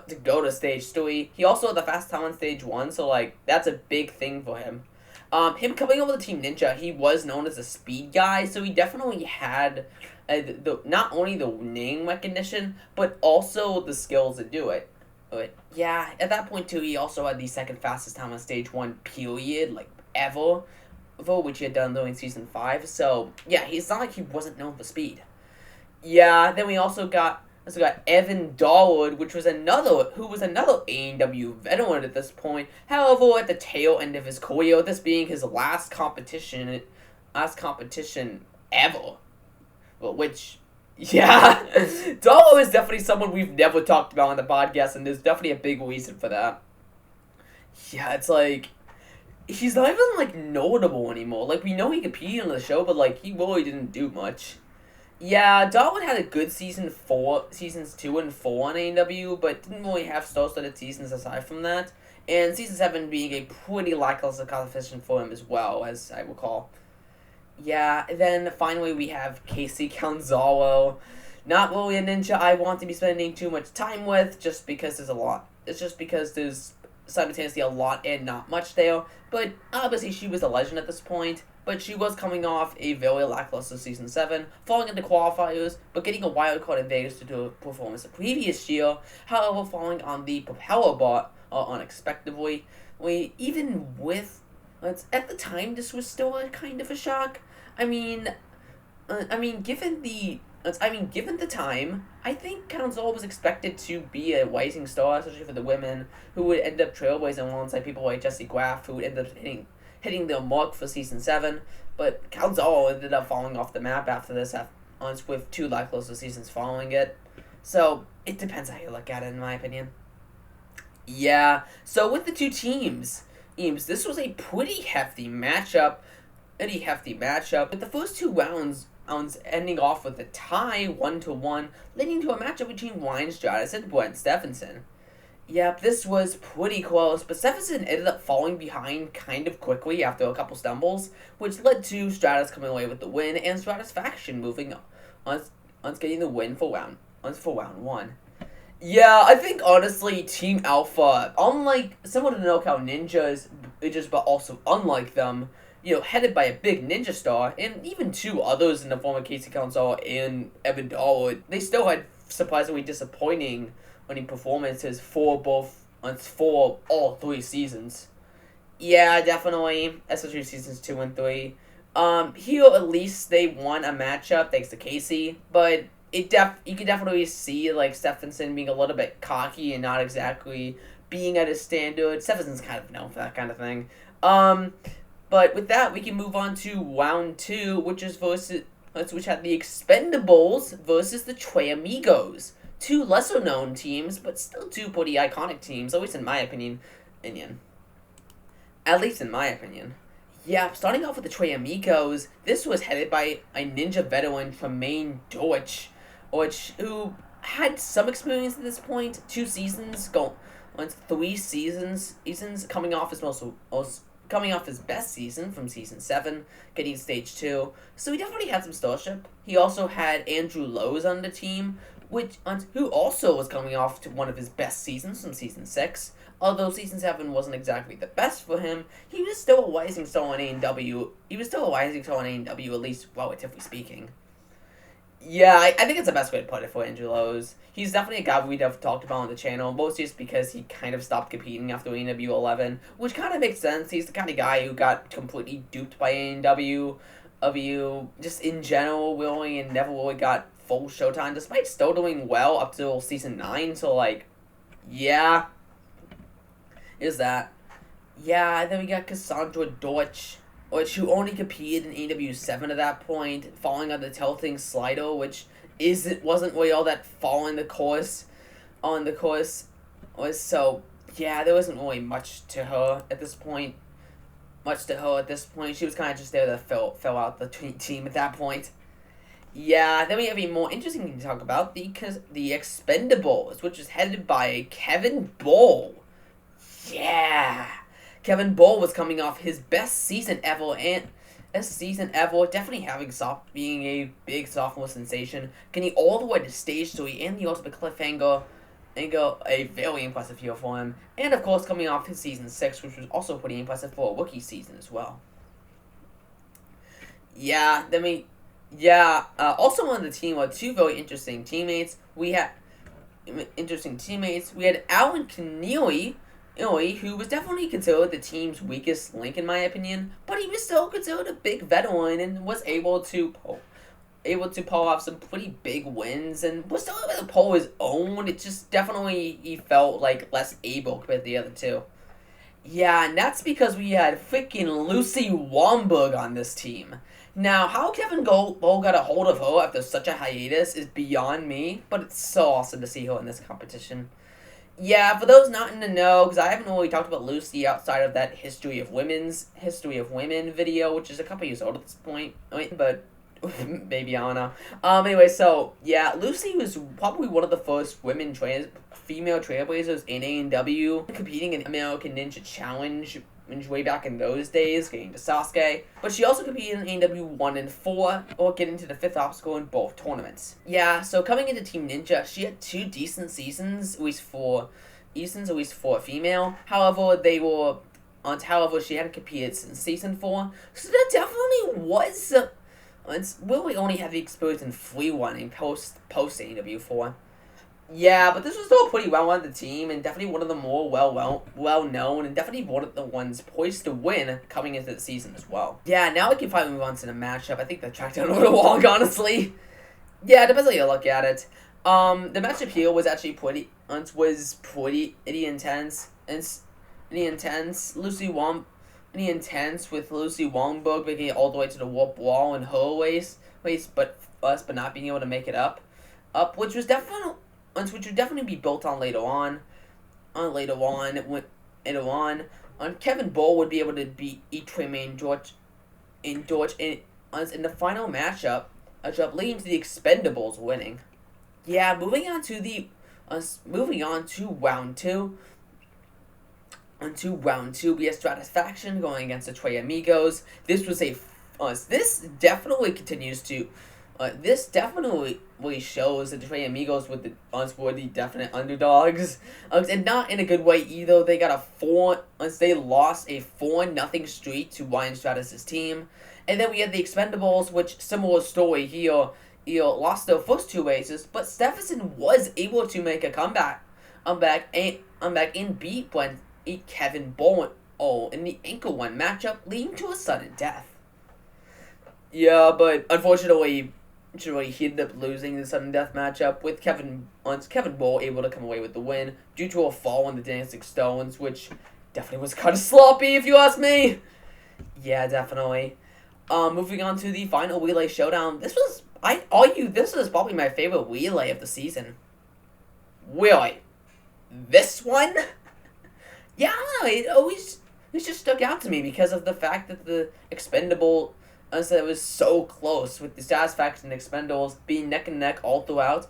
to go to stage 3. He also had the fast time on stage 1, so, like, that's a big thing for him. Him coming over to Team Ninja, he was known as a speed guy, so he definitely had not only the name recognition, but also the skills to do it. But yeah, at that point too, he also had the second fastest time on stage 1 period, like ever, which he had done during season 5. So yeah, it's not like he wasn't known for speed. Yeah, then we also got Evan Dahlwood, who was another ANW veteran at this point. However, at the tail end of his career, this being his last competition ever. Well, which, yeah, Dahlwood is definitely someone we've never talked about on the podcast, and there's definitely a big reason for that. Yeah, it's like, he's not even, like, notable anymore. Like, we know he competed on the show, but, like, he really didn't do much. Yeah, Darwin had a good seasons 2 and 4 on ANW, but didn't really have star-studded seasons aside from that. And season 7 being a pretty lackluster competition for him as well, as I recall. Yeah, then finally we have Casey Gonzalo. Not really a ninja I want to be spending too much time with, just because there's a lot. It's just because there's simultaneously a lot and not much there. But obviously she was a legend at this point. But she was coming off a very lackluster Season 7, falling into qualifiers, but getting a wildcard in Vegas to do a performance the previous year, however falling on the propeller bot unexpectedly. Even with, at the time, this was still a kind of a shock. Given the time, I think Council was expected to be a rising star, especially for the women, who would end up trailblazing alongside people like Jessie Graff, who would end up hitting their mark for Season 7, but Council ended up falling off the map after this, with 2 lackluster seasons following it. So, it depends how you look at it, in my opinion. Yeah, so with the two teams, this was a pretty hefty matchup, with the first 2 rounds ending off with a tie, 1-1, leading to a matchup between Ryan Stratus and Brent Stephenson. Yep, this was pretty close, but Stephenson ended up falling behind kind of quickly after a couple stumbles, which led to Stratus coming away with the win, and Stratus faction moving on getting the win for round 1. Yeah, I think honestly, Team Alpha, unlike similar to NorCal Ninjas, but also unlike them, headed by a big ninja star, and even 2 others in the form of Casey Council and Evan Dahlwood, they still had surprisingly disappointing winning performances for all 3 seasons. Yeah, definitely, especially seasons 2 and 3. Here at least they won a matchup thanks to Casey, but you could definitely see like Stephenson being a little bit cocky and not exactly being at his standard. Stephenson's kind of known for that kind of thing. But with that, we can move on to round 2, which had the Expendables versus the Tres Amigos. 2 lesser-known teams, but still 2 pretty iconic teams, at least in my opinion. Yeah, starting off with the Tres Amigos, this was headed by a ninja veteran, Tremaine Deutsch, who had some experience at this point. 2 seasons, 3 seasons, coming off his best season from Season 7, getting stage 2. So he definitely had some starship. He also had Andrew Lowe's on the team, who also was coming off to one of his best seasons from Season 6. Although Season 7 wasn't exactly the best for him, he was still a rising star on ANW. At least relatively speaking. Yeah, I think it's the best way to put it for Andrew Lowe's. He's definitely a guy we'd have talked about on the channel, mostly just because he kind of stopped competing after ANW 11, which kind of makes sense. He's the kind of guy who got completely duped by ANW, just in general, really, and never really got full showtime, despite still doing well up till Season 9, so, like, yeah, is that. Yeah, then we got Cassandra Deutsch, who only competed in ANW 7 at that point, falling on the Tell Things Slider, which wasn't really all that far on the course. So, yeah, there wasn't really much to her at this point. She was kind of just there to fill out the team at that point. Yeah, then we have a more interesting thing to talk about, the Expendables, which is headed by Kevin Bull. Yeah, Kevin Bull was coming off his best season ever, definitely being a big sophomore sensation, getting all the way to stage 3 and the ultimate cliffhanger, and a very impressive year for him. And of course, coming off his season 6, which was also pretty impressive for a rookie season as well. Also on the team were two very interesting teammates. We had Alan Keneally, who was definitely considered the team's weakest link in my opinion, but he was still considered a big veteran and was able to pull off some pretty big wins and was still able to pull his own. It just definitely he felt like less able compared to the other two. Yeah, and that's because we had freaking Lucy Womberg on this team. Now, how Kevin Bull got a hold of her after such a hiatus is beyond me, but it's so awesome to see her in this competition. Yeah, for those not in the know, because I haven't really talked about Lucy outside of that History of Women video, which is a couple years old at this point, but maybe, I don't know. Anyway, so, yeah, Lucy was probably one of the first female trailblazers in ANW, competing in American Ninja Challenge way back in those days, getting to Sasuke. But she also competed in ANW 1 and 4, or getting to the 5th obstacle in both tournaments. Yeah, so coming into Team Ninja, she had 2 decent seasons, at least for a female. However, she hadn't competed since season 4, so that definitely was. We only had the experience in free running post ANW 4. Yeah, but this was still pretty well on the team, and definitely one of the more well known, and definitely one of the ones poised to win coming into the season as well. Yeah, now we can finally move on to the matchup. I think that tracked down a little long, honestly. Yeah, depends how you look at it. The matchup here was actually pretty intense. With Lucy Womberg making it all the way to the warp wall in her race, but not being able to make it up, which would definitely be built on later on. Kevin Bull would be able to beat E-Train George in the final matchup, leading to the Expendables winning. Yeah, moving on to round 2. We have Satisfaction going against the Tres Amigos. This definitely shows that the Tres Amigos were the definite underdogs, and not in a good way either. They lost a 4-0 streak to Ryan Stratus' team, and then we had the Expendables, which similar story here. Lost their first 2 races, but Stephenson was able to make a comeback and beat Kevin Bull in the Anchor 1 matchup, leading to a sudden death. Yeah, but unfortunately, he ended up losing the sudden death matchup with Kevin Bull able to come away with the win due to a fall on the Dancing Stones, which definitely was kind of sloppy if you ask me. Yeah, definitely. Moving on to the final relay showdown. This was probably my favorite relay of the season. Really? This one? Yeah, I don't know, it just stuck out to me because of the fact that the Expendable, it was so close, with the Satisfaction and Expendables being neck and neck all throughout,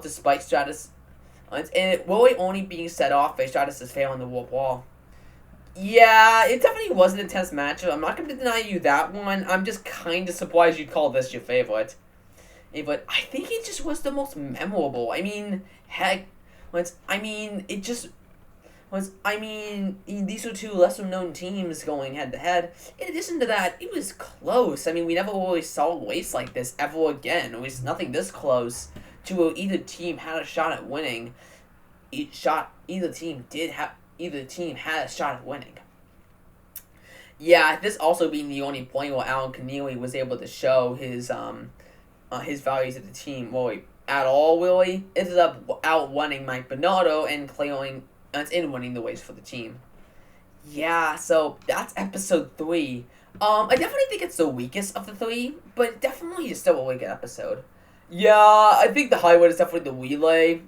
despite Stratus, and it really only being set off by Stratus' fail on the warp wall. Yeah, it definitely was an intense matchup. I'm not going to deny you that one. I'm just kind of surprised you'd call this your favorite. But I think it just was the most memorable. I mean, heck, these are 2 lesser-known teams going head-to-head. In addition to that, it was close. I mean, we never really saw a race like this ever again. It was nothing this close to where either team had a shot at winning. Either team had a shot at winning. Yeah, this also being the only point where Alan Keneally was able to show his values of the team really at all, really. Ended up out-winning Mike Bernardo and winning the race for the team. Yeah, so that's episode 3. I definitely think it's the weakest of the 3, but definitely is still a really good episode. Yeah, I think the highlight is definitely the relay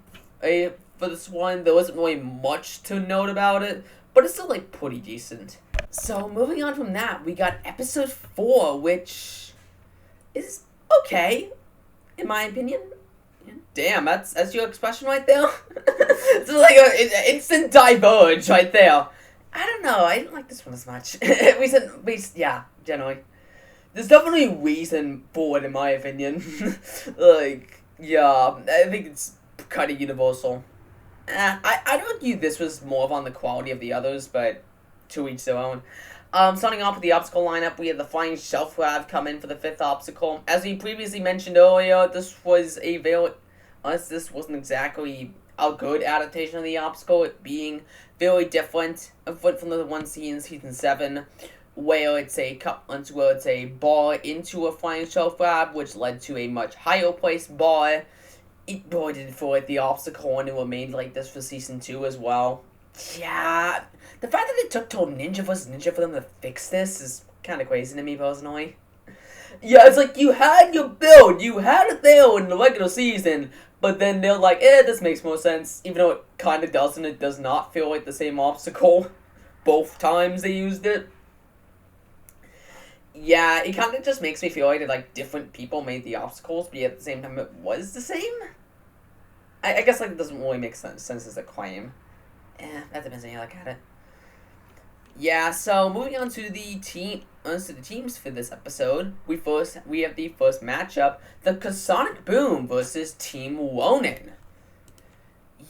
for this one. There wasn't really much to note about it, but it's still, pretty decent. So, moving on from that, we got episode 4, which is okay, in my opinion. Damn, that's your expression right there? It's like an instant diverge right there. I don't know. I didn't like this one as much. Generally. There's definitely a reason for it, in my opinion. Like, yeah, I think it's kind of universal. I'd argue this was more on the quality of the others, but to each their own. Starting off with the obstacle lineup, we had the flying shelf grab come in for the 5th obstacle. As we previously mentioned earlier, this wasn't exactly a good adaptation of the obstacle, it being very different from the one seen in Season 7, where it's a bar into a flying shelf grab, which led to a much higher placed bar. It really didn't feel like the obstacle, and it remained like this for Season 2 as well. Yeah, the fact that it took till Ninja vs. Ninja for them to fix this is kind of crazy to me, personally. Yeah, it's like, you had your build, you had it there in the regular season, but then they're like, this makes more sense, even though it kind of doesn't. It does not feel like the same obstacle both times they used it. Yeah, it kind of just makes me feel like different people made the obstacles, but yet at the same time it was the same? I guess, it doesn't really make sense as a claim. That depends on how you look at it. Yeah, so moving on to the teams for this episode, we have the first matchup, the Sonic Boom versus Team Ronin.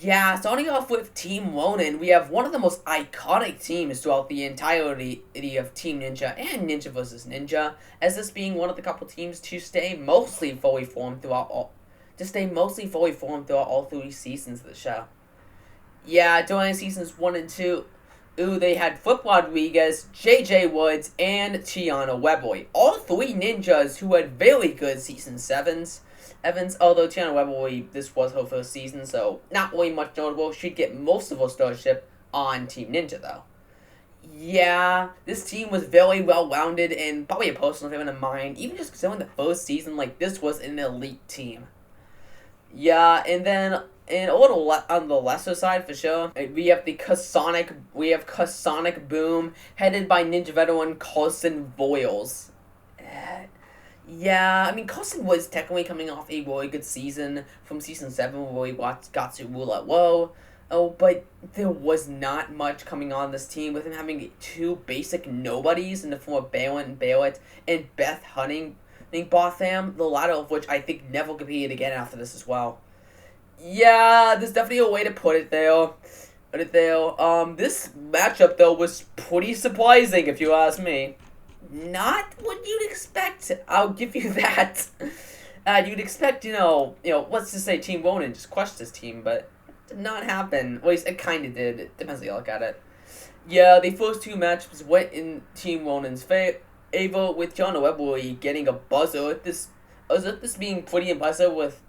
Yeah, starting off with Team Ronin, we have one of the most iconic teams throughout the entirety of Team Ninja and Ninja vs. Ninja, as this being one of the couple teams to stay mostly fully formed throughout all 3 seasons of the show. Yeah, during seasons 1 and 2, they had Flip Rodriguez, JJ Woods, and Tiana Webboy. All 3 ninjas who had very good season 7s. Although Tiana Webboy, this was her first season, so not really much notable. She'd get most of her starship on Team Ninja, though. Yeah, this team was very well-rounded and probably a personal favorite of mine. Even just considering the first season, this was an elite team. Yeah, and then a little on the lesser side for sure, we have Sonic Boom, headed by Ninja veteran Carson Voiles. Yeah, I mean, Carson was technically coming off a really good season from Season 7 where he got to Roulette Low. Oh, but there was not much coming on this team, with him having 2 basic nobodies in the form of Barrett and Beth Botham, the latter of which I think never competed again after this as well. Yeah, there's definitely a way to put it there. This matchup, though, was pretty surprising, if you ask me. Not what you'd expect, I'll give you that. You'd expect, let's just say Team Ronin just crushed this team, but it did not happen. At least it kind of did. It depends how you look at it. Yeah, the first 2 matchups went in Team Ronin's favor, with Tiana Webboy getting a buzzer. This being pretty impressive, with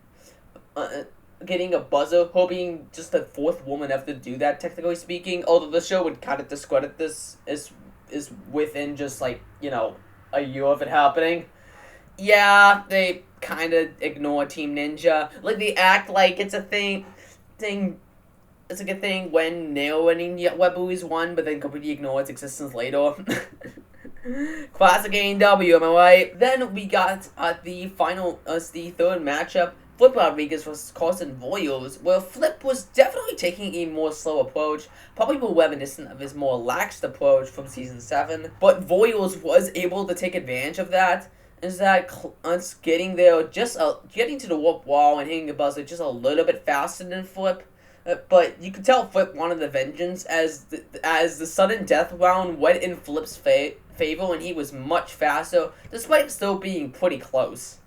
getting a buzzer, her being just the 4th woman ever to do that, technically speaking. Although the show would kind of discredit this is within just a year of it happening. Yeah, they kind of ignore Team Ninja. They act like it's a thing. It's a thing when narrating Webboy's won, but then completely ignore its existence later. Classic ANW, am I right? Then we got the 3rd matchup, Flip Rodriguez vs. Carson Voiles, where Flip was definitely taking a more slow approach, probably more reminiscent of his more laxed approach from Season 7, but Voiles was able to take advantage of that, getting to the warp wall and hitting the buzzer just a little bit faster than Flip. But you could tell Flip wanted the vengeance, as the sudden death round went in Flip's favor, and he was much faster, despite still being pretty close.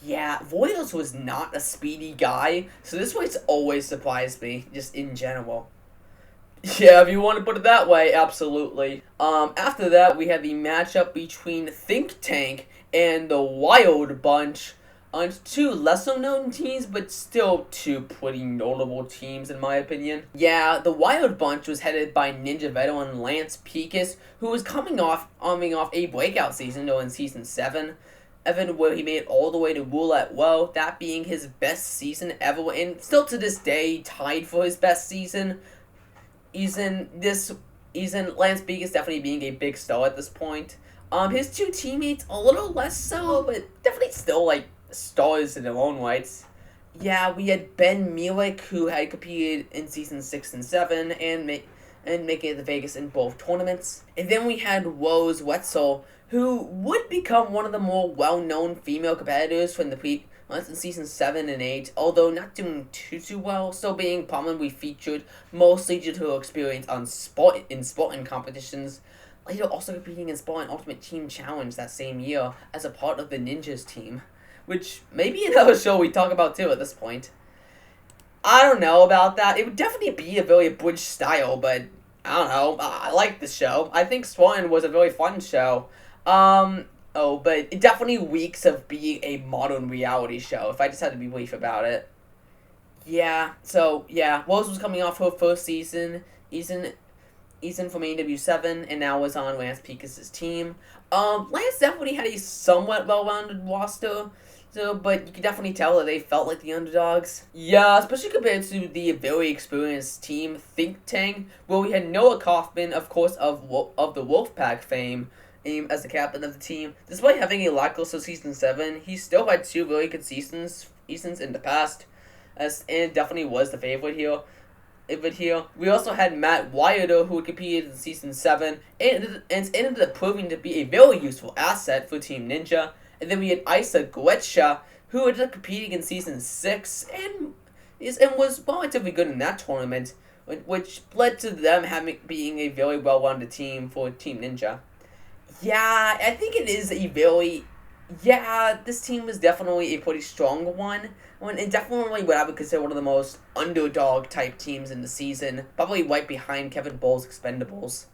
Yeah, Voiles was not a speedy guy, so this one's always surprised me, just in general. Yeah, if you want to put it that way, absolutely. After that, we had the matchup between Think Tank and the Wild Bunch, on 2 lesser-known teams, but still 2 pretty notable teams, in my opinion. Yeah, the Wild Bunch was headed by Ninja veteran Lance Pekus, who was coming off a breakout season in Season 7, where he made it all the way to Roulette Low, that being his best season ever, and still to this day tied for his best season. Lance Pekus definitely being a big star at this point. His 2 teammates a little less so, but definitely still stars in their own rights. Yeah, we had Ben Mielek, who had competed in Season 6 and 7, and and making it to Vegas in both tournaments. And then we had Rose Wetzel, who would become one of the more well-known female competitors from the in season 7 and 8, although not doing too well, still being prominently featured, mostly due to her experience on Spartan competitions, later also competing in Spartan Ultimate Team Challenge that same year as a part of the Ninjas team, which maybe another show we talk about too at this point. I don't know about that. It would definitely be a very British style, but I don't know. I like the show. I think Spartan was a very fun show. But it definitely reeks of being a modern reality show, if I just had to be brief about it. Yeah, Rose was coming off her first season from ANW7, and now was on Lance Picas' team. Lance definitely had a somewhat well-rounded roster, but you can definitely tell that they felt like the underdogs. Yeah, especially compared to the very experienced team Think Tank, where we had Noah Kaufman, of course, of the Wolfpack fame, as the captain of the team. Despite having a lackluster season 7, he still had 2 very good seasons in the past, and definitely was the favorite here. We also had Matt Wilder, who competed in season 7, and ended up proving to be a very useful asset for Team Ninja. And then we had Isa Gletscha, who ended up competing in season 6 and was relatively good in that tournament, which led to them being a very well-rounded team for Team Ninja. Yeah, I think it is this team was definitely a pretty strong one. And definitely what I would consider one of the most underdog-type teams in the season. Probably right behind Kevin Bull's Expendables.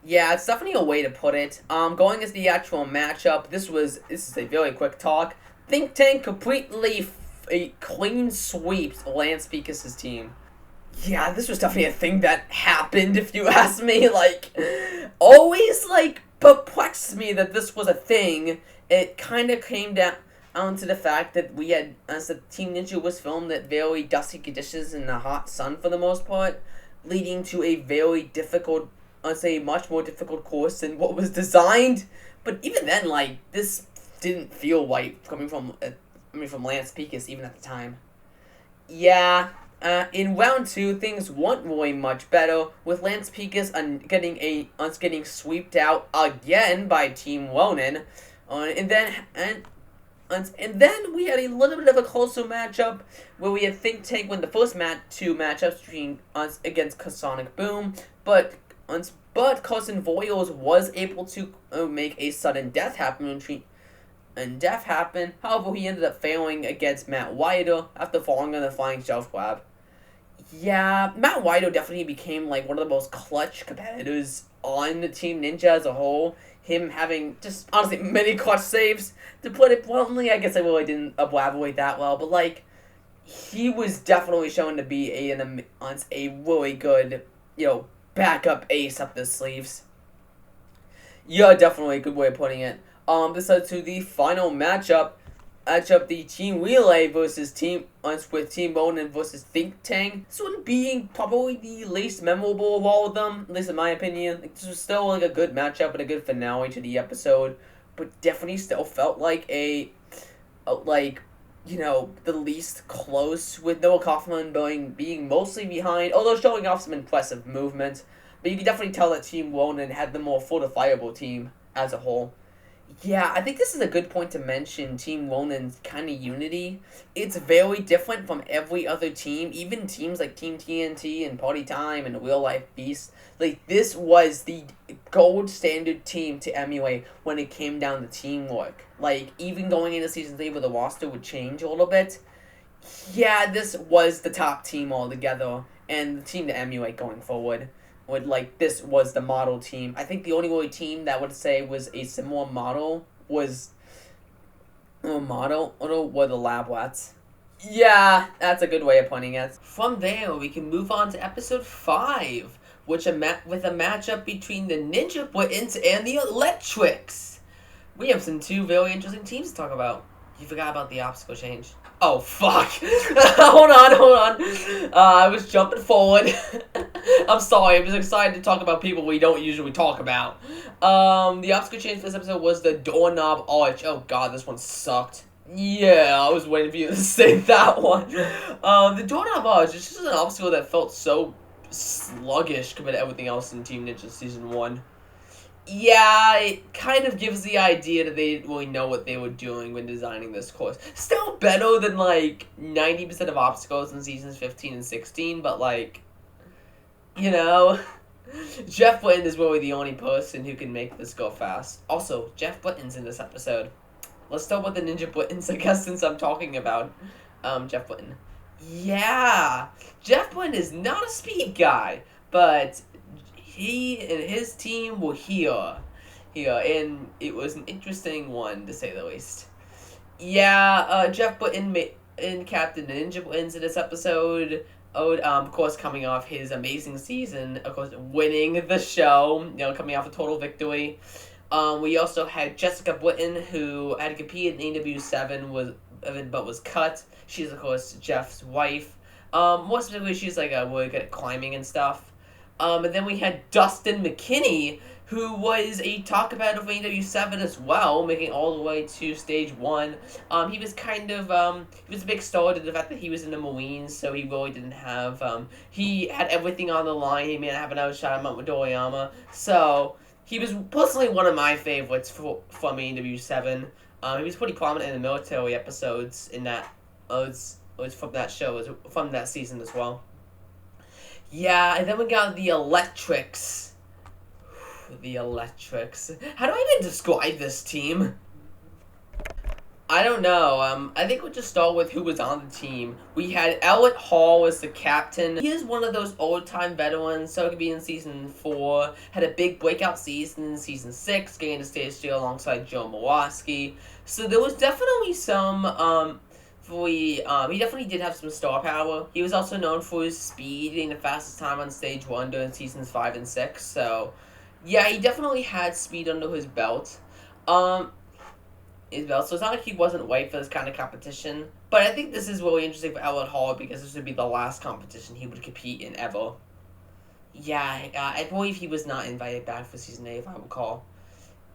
Yeah, it's definitely a way to put it. Going as the actual matchup, this is a very quick talk. Think Tank completely a clean sweeps Lance Picas' team. Yeah, this was definitely a thing that happened, if you ask me. Always, perplexed me that this was a thing. It kind of came down to the fact that we had, as the Team Ninja was filmed at very dusty conditions in the hot sun for the most part, leading to a very difficult, I'd say much more difficult course than what was designed. But even then, this didn't feel right coming from Lance Picas even at the time. Yeah. In round 2, things weren't really much better, with Lance Picas getting sweeped out again by Team Ronin, and then we had a little bit of a closer matchup where we had Think Tank win the first 2 matchups between us against Sonic Boom, but Carson Voiles was able to make a sudden death happen. However, he ended up failing against Matt Wilder after falling on the flying shelf grab. Yeah, Matt Wilder definitely became one of the most clutch competitors on the Team Ninja as a whole. Him having just honestly many clutch saves. To put it bluntly, I guess I really didn't elaborate that well, but he was definitely shown to be a really good, backup ace up the sleeves. Yeah, definitely a good way of putting it. This led to the final matchup the Team Relay versus Team Ronin versus Think Tank. This one being probably the least memorable of all of them, at least in my opinion. This was still a good matchup and a good finale to the episode, but definitely still felt like the least close, with Noah Kaufman being mostly behind, although showing off some impressive movement. But you can definitely tell that Team Ronin had the more fortifiable team as a whole. Yeah, I think this is a good point to mention Team Ronin's kind of unity. It's very different from every other team, even teams like Team TNT and Party Time and Real Life Beast. This was the gold standard team to emulate when it came down to teamwork. Even going into Season 3 where the roster would change a little bit, yeah, this was the top team altogether, and the team to emulate going forward. This was the model team. I think the only team that would say was a similar model were the Lab Rats. Yeah, that's a good way of putting it. From there, we can move on to episode 5, with a matchup between the Ninja Britons and the Electrics. We have some 2 very interesting teams to talk about. You forgot about the obstacle change. Oh, fuck. Hold on. I was jumping forward. I'm sorry, I'm just excited to talk about people we don't usually talk about. The obstacle change for this episode was the Doorknob Arch. Oh god, this one sucked. Yeah, I was waiting for you to say that one. The Doorknob Arch is just an obstacle that felt so sluggish compared to everything else in Team Ninja Season 1. Yeah, it kind of gives the idea that they didn't really know what they were doing when designing this course. Still better than, like, 90% of obstacles in Seasons 15 and 16, but, like, you know, Jeff Britton is really the only person who can make this go fast. Also, Jeff Britton's in this episode. Let's talk about the Ninja Brittons, I guess, since I'm talking about Jeff Britton. Yeah, Jeff Britton is not a speed guy, but he and his team were here, and it was an interesting one, to say the least. Yeah, Jeff Britton and Captain Ninja Brittons in this episode. Of course, coming off his amazing season, of course, winning the show, coming off a total victory. We also had Jessica Britton, who had to compete in ANW 7, but was cut. She's, of course, Jeff's wife. More specifically, she's, like, really good at climbing and stuff. And then we had Dustin McKinney, who was a talkabout of ANW 7 as well, making all the way to stage 1. He was kind of, he was a big star to the fact that he was in the Marines, so he really didn't have, he had everything on the line. He may not have another shot at Mount Midoriyama. So, he was personally one of my favorites from ANW 7. He was pretty prominent in the military episodes in that, was from that show, from that season as well. Yeah, and then we got the Electrics. The Electrics. How do I even describe this team? I don't know. I think we'll just start with who was on the team. We had Elliot Hall as the captain. He is one of those old-time veterans, so it could be in Season 4. Had a big breakout season in Season 6, getting to stage 3 alongside Joe Mawaski. So there was definitely some, he definitely did have some star power. He was also known for his speed, getting the fastest time on stage 1 during Seasons 5 and 6, so yeah, he definitely had speed under his belt. So it's not like he wasn't white for this kind of competition, but I think this is really interesting for Elliot Hall because this would be the last competition he would compete in ever. Yeah, I believe he was not invited back for Season 8, if I recall.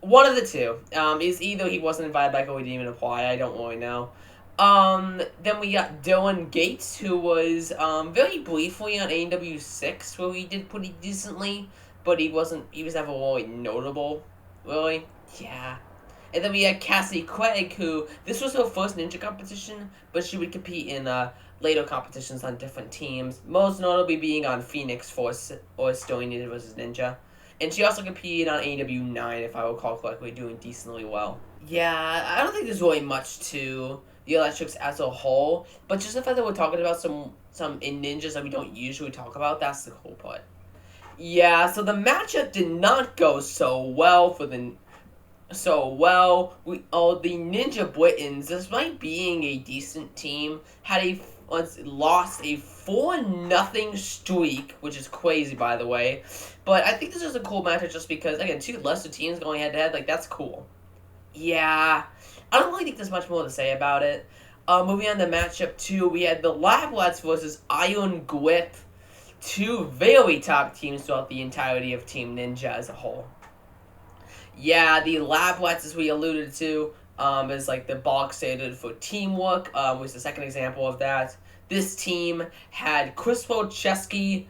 One of the two. Is either he wasn't invited back or he didn't even apply, I don't really know. Then we got Dylan Gates, who was, very briefly on ANW 6, where he did pretty decently, but he was never really notable, really. Yeah. And then we had Cassie Craig, who, this was her first ninja competition, but she would compete in, later competitions on different teams, most notably being on Phoenix Force, or Stone Ninja vs. Ninja. And she also competed on ANW 9, if I recall correctly, doing decently well. Yeah, I don't think there's really much to the Electrics as a whole, but just the fact that we're talking about some in ninjas that we don't usually talk about, that's the cool part. Yeah, so the matchup did not go so well for the the Ninja Britons, despite being a decent team, had lost a 4-0 streak, which is crazy, by the way. But I think this is a cool matchup just because, again, two lesser teams going head-to-head, like, that's cool. Yeah, I don't really think there's much more to say about it. Moving on to matchup 2, we had the Lab Rats versus Iron Grip. Two very top teams throughout the entirety of Team Ninja as a whole. Yeah, the Lab Rats, as we alluded to, is like the bog standard for teamwork, was the second example of that. This team had Chris Chesky,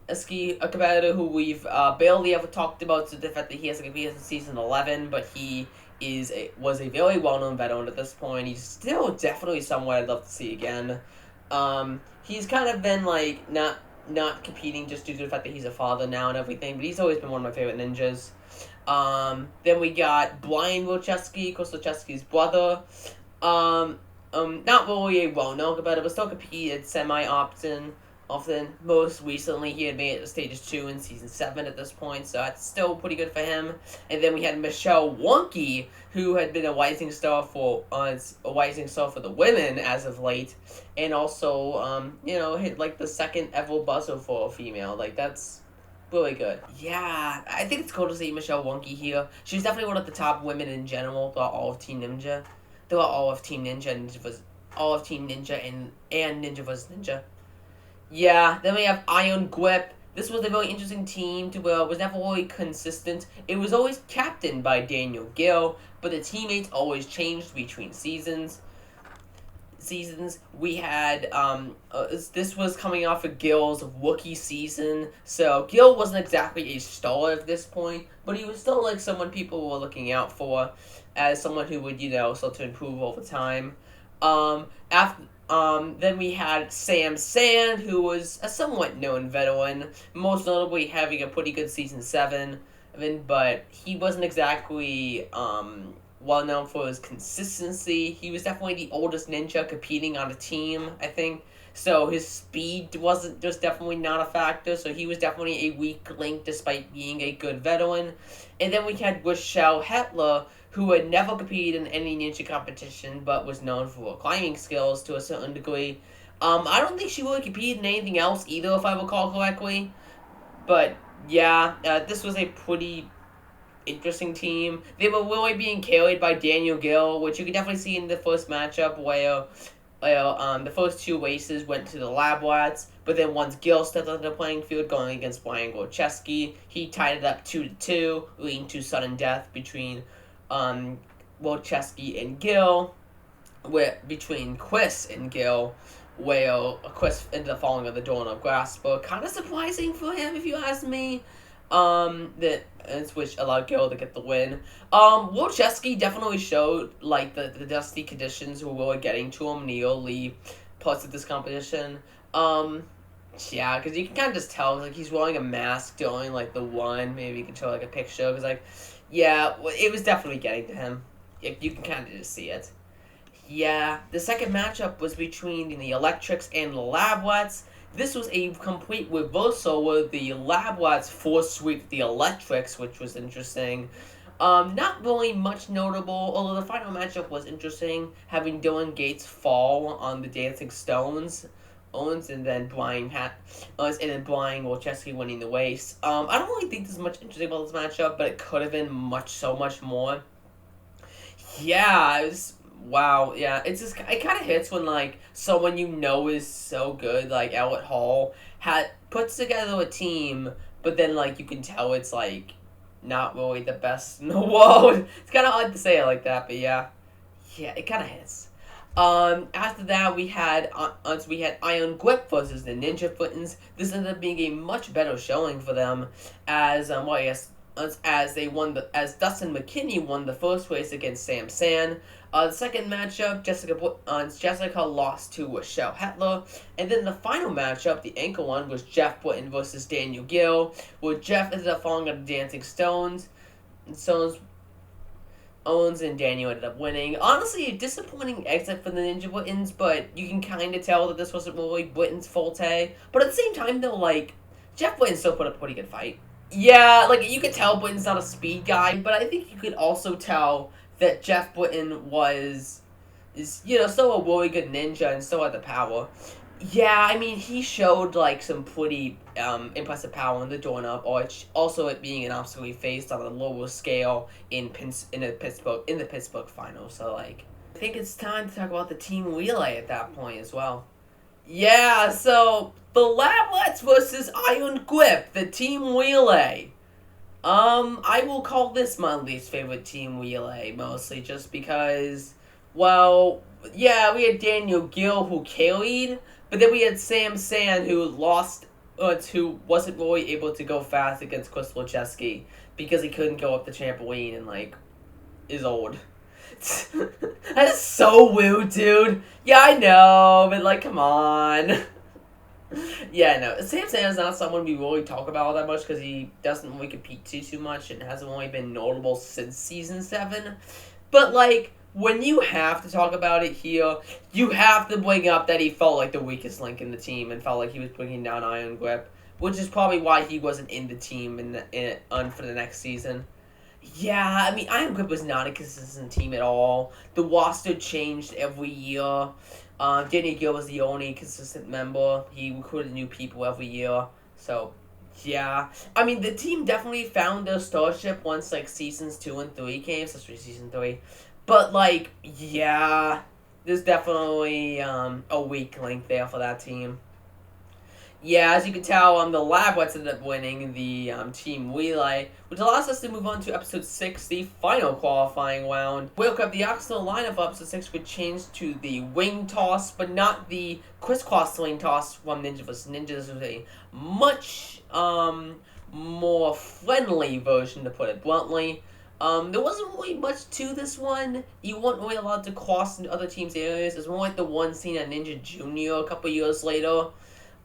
a competitor who we've barely ever talked about, to the fact that he hasn't competed in Season 11, but he was a very well-known veteran at this point. He's still definitely someone I'd love to see again. He's kind of been, like, not competing just due to the fact that he's a father now and everything, but he's always been one of my favorite ninjas. Then we got Brian Wilczewski, Chris Wilczewski's brother. Not really a well-known competitor, but still competed semi-often. Most recently, he had made it to stages 2 in Season 7 at this point, so that's still pretty good for him. And then we had Michelle Wonky, who had been a rising star for the women as of late, and also, hit, like, the second ever buzzer for a female. Like, that's really good. Yeah, I think it's cool to see Michelle Wonky here. She's definitely one of the top women in general throughout all of Team Ninja. Throughout all of Team Ninja and Ninja vs. Ninja. Yeah, then we have Iron Grip. This was a very interesting team to where it was never really consistent. It was always captained by Daniel Gill, but the teammates always changed between seasons. seasons, we had this was coming off of Gil's rookie season, so Gil wasn't exactly a star at this point, but he was still like someone people were looking out for as someone who would start to improve over time. After then we had Sam Sand, who was a somewhat known veteran, most notably having a pretty good season 7, but he wasn't exactly well known for his consistency. He was definitely the oldest ninja competing on a team, I think. So his speed wasn't just definitely not a factor. So he was definitely a weak link despite being a good veteran. And then we had Rochelle Hetler, who had never competed in any ninja competition but was known for her climbing skills to a certain degree. I don't think she really competed in anything else either, if I recall correctly. But yeah, this was a pretty interesting team. They were really being carried by Daniel Gill, which you can definitely see in the first matchup where the first 2 races went to the Lab Rats, but then once Gill stepped onto the playing field going against Brian Gorcheski, he tied it up 2-2, leading to sudden death between Gorcheski and Gill, between Chris and Gill, where Chris ended up falling on the doorknob grasper. Kind of surprising for him, if you ask me. Which allowed Gill to get the win. Gorcheski definitely showed, like, the dusty conditions were really getting to him in the early parts of this competition. Yeah, because you can kind of just tell, like, he's wearing a mask during, like, the one. Maybe you can show, like, a picture, because, like, yeah, it was definitely getting to him. You can kind of just see it. Yeah, the second matchup was between the Electrics and the Lab Rats. This was a complete reversal where the Lab Rats force sweep the Electrics, which was interesting. Not really much notable, although the final matchup was interesting, having Dylan Gates fall on the Dancing Stones, and then Brian Wolcheski winning the race. I don't really think there's much interesting about this matchup, but it could have been so much more. Yeah, it was. Wow, yeah, it kind of hits when, like, someone you know is so good, like Elliot Hall, puts together a team, but then, like, you can tell it's, like, not really the best in the world. It's kind of odd to say it like that, but yeah, it kind of hits. After that, we had Iron Grip versus the Ninja Footins. This ended up being a much better showing for them, as as Dustin McKinney won the first race against Sam San. The second matchup, Jessica lost to Rochelle Hetler. And then the final matchup, the anchor one, was Jeff Britton versus Daniel Gill, where Jeff ended up falling on the Dancing Stones. And Owens and Daniel ended up winning. Honestly, a disappointing exit for the Ninja Brittons, but you can kind of tell that this wasn't really Britton's forte. But at the same time, though, like, Jeff Britton still put up a pretty good fight. Yeah, like, you could tell Britton's not a speed guy, but I think you could also tell that Jeff Britton is still a really good ninja and still had the power. Yeah, I mean, he showed, like, some pretty impressive power in the doorknob, or also it being an obstacle he faced on a lower scale in the Pittsburgh final. So, like, I think it's time to talk about the team relay at that point as well. Yeah, so the Lablets versus Iron Grip, the team relay. I will call this my least favorite team relay, mostly just because, well, yeah, we had Daniel Gill who carried, but then we had Sam Sand who who wasn't really able to go fast against Chris Wolcheski because he couldn't go up the trampoline and, like, is old. That is so weird, dude. Yeah, I know, but, like, come on. Yeah, no, Sam Sand is not someone we really talk about that much because he doesn't really compete too much and hasn't really been notable since Season 7. But, like, when you have to talk about it here, you have to bring up that he felt like the weakest link in the team and felt like he was bringing down Iron Grip, which is probably why he wasn't in the team for the next season. Yeah, I mean, Iron Grip was not a consistent team at all. The roster changed every year. Daniel Gill was the only consistent member. He recruited new people every year. So, yeah. I mean, the team definitely found their starship once, like, Seasons 2 and 3 came, especially Season 3. But, like, yeah, there's definitely a weak link there for that team. Yeah, as you can tell, the Lab Wets ended up winning the team relay, which allows us to move on to episode 6, the final qualifying round. We'll up the optional lineup of episode 6 would change to the wing toss, but not the crisscross wing toss from Ninja vs. Ninja. This was a much more friendly version, to put it bluntly. There wasn't really much to this one. You weren't really allowed to cross into other teams' areas. It's more like the one seen at Ninja Junior a couple years later.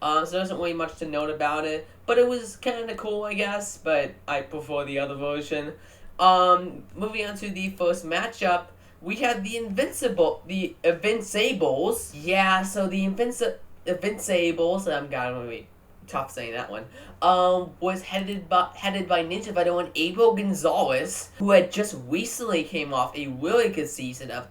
So there wasn't really much to note about it. But it was kind of cool, I guess. But I prefer the other version. Moving on to the first matchup, we had the Invincibles. Yeah, so the Invincibles, gotta be tough saying that one, was headed by Ninja veteran Abel Gonzalez, who had just recently came off a really good season of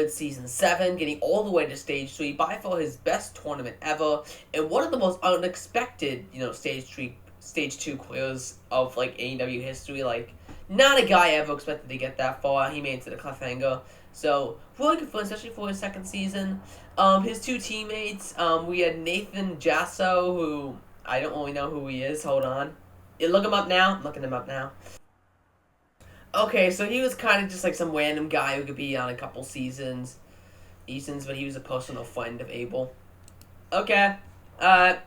Season 7, getting all the way to Stage 3 by far his best tournament ever, and one of the most unexpected, Stage 2 clears of, AEW history. Not a guy ever expected to get that far. He made it to the cliffhanger. So, really good fun, especially for his second season. His two teammates, we had Nathan Jasso, who I don't really know who he is. Hold on. Look him up now. I'm looking him up now. Okay, so he was kind of just like some random guy who could be on a couple seasons, but he was a personal friend of Abel. Okay. And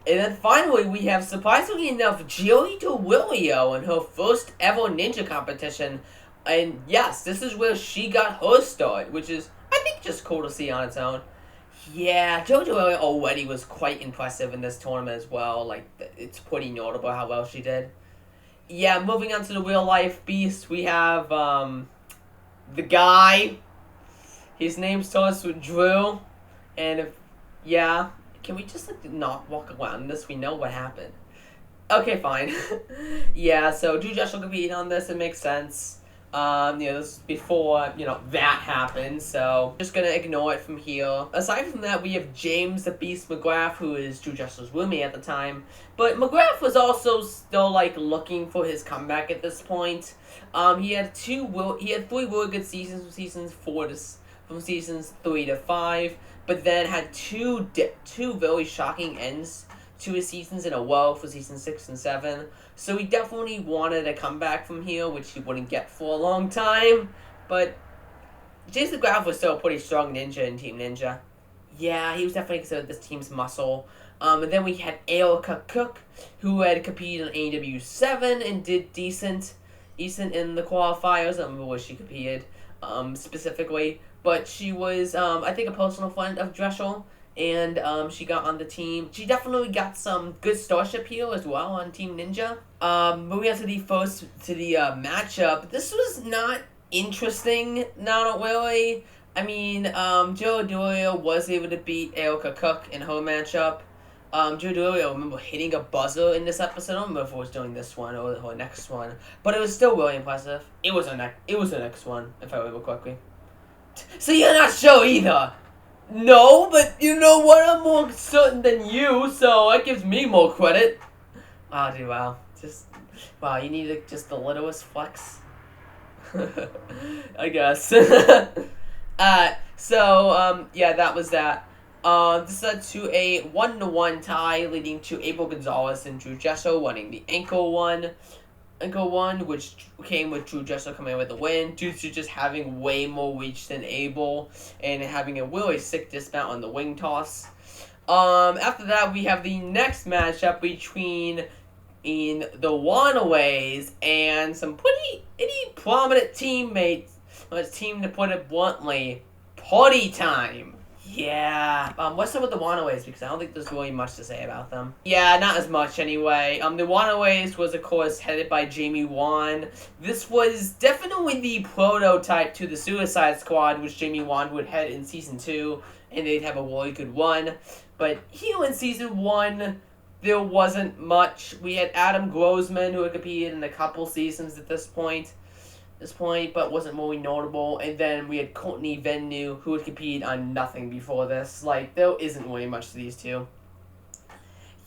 then finally we have, surprisingly enough, Joey DeWillio in her first ever Ninja competition. And yes, this is where she got her start, which is, I think, just cool to see on its own. Yeah, Joey DeWillio already was quite impressive in this tournament as well. It's pretty notable how well she did. Yeah, moving on to the real-life beast, we have, the guy. His name starts with Drew. And can we just, not walk around this? We know what happened. Okay, fine. Yeah, so Drew Josh will compete on this. It makes sense. This is before, that happened, so just gonna ignore it from here. Aside from that, we have James the Beast McGrath, who is Drew Josh's roommate at the time, but McGrath was also still, looking for his comeback at this point. He had 3 really good seasons from seasons 3 to 5, but then had two very shocking ends to his seasons in a row for season 6 and 7. So he definitely wanted a comeback from here, which he wouldn't get for a long time. But Jason McGrath was still a pretty strong ninja in Team Ninja. Yeah, he was definitely considered this team's muscle. And then we had Erica Cook, who had competed on ANW 7 and did decent in the qualifiers. I don't remember where she competed specifically. But she was, I think, a personal friend of Dreschel. And she got on the team. She definitely got some good starship here as well on Team Ninja. Moving on to the matchup. This was not interesting, not really. I mean, Joe Doolio was able to beat Erica Cook in her matchup. Joe Doolio, I remember hitting a buzzer in this episode. I don't remember if it was during this one or her next one, but it was still really impressive. It was the next one, if I remember correctly. So you're not sure either. No, but you know what? I'm more certain than you, so that gives me more credit. Oh, dude, wow. Wow, you need just the littlest flex. I guess. Yeah, that was that. This led to a 1-1 tie, leading to Abel Gonzalez and Drew Jesso winning the ankle one, which came with Drew Jesso coming in with the win, due to just having way more reach than Abel, and having a really sick dismount on the wing toss. After that, we have the next matchup between the Runaways and some pretty prominent teammates. Team, to put it bluntly, Party Time. Yeah, let's start with the Runaways, because I don't think there's really much to say about them. Yeah, not as much anyway. The Runaways was, of course, headed by Jamie Wan. This was definitely the prototype to the Suicide Squad, which Jamie Wan would head in Season 2, and they'd have a really good run. But here in Season 1, there wasn't much. We had Adam Grossman, who had competed in a couple seasons at this point, but wasn't really notable. And then we had Courtney Venue, who had competed on nothing before this. There isn't really much to these two.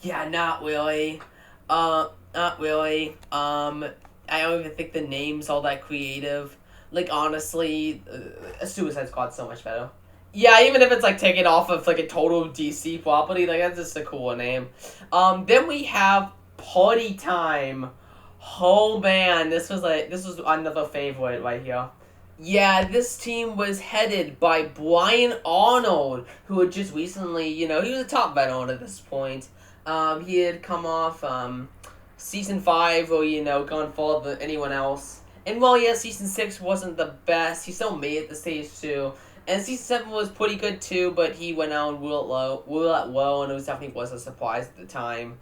Yeah, not really. I don't even think the name's all that creative. Honestly, Suicide Squad's so much better. Yeah, even if it's like taken off of like a total DC property, like that's just a cooler name. Then we have Party Time. Oh man, this was another favorite right here. Yeah, this team was headed by Brian Arnold, who had just recently, he was a top veteran at this point. He had come off season 5, or gone farther than anyone else. And while yeah, season 6 wasn't the best, he still made it to stage 2. And season 7 was pretty good too, but he went out and real at low, and it definitely was a surprise at the time.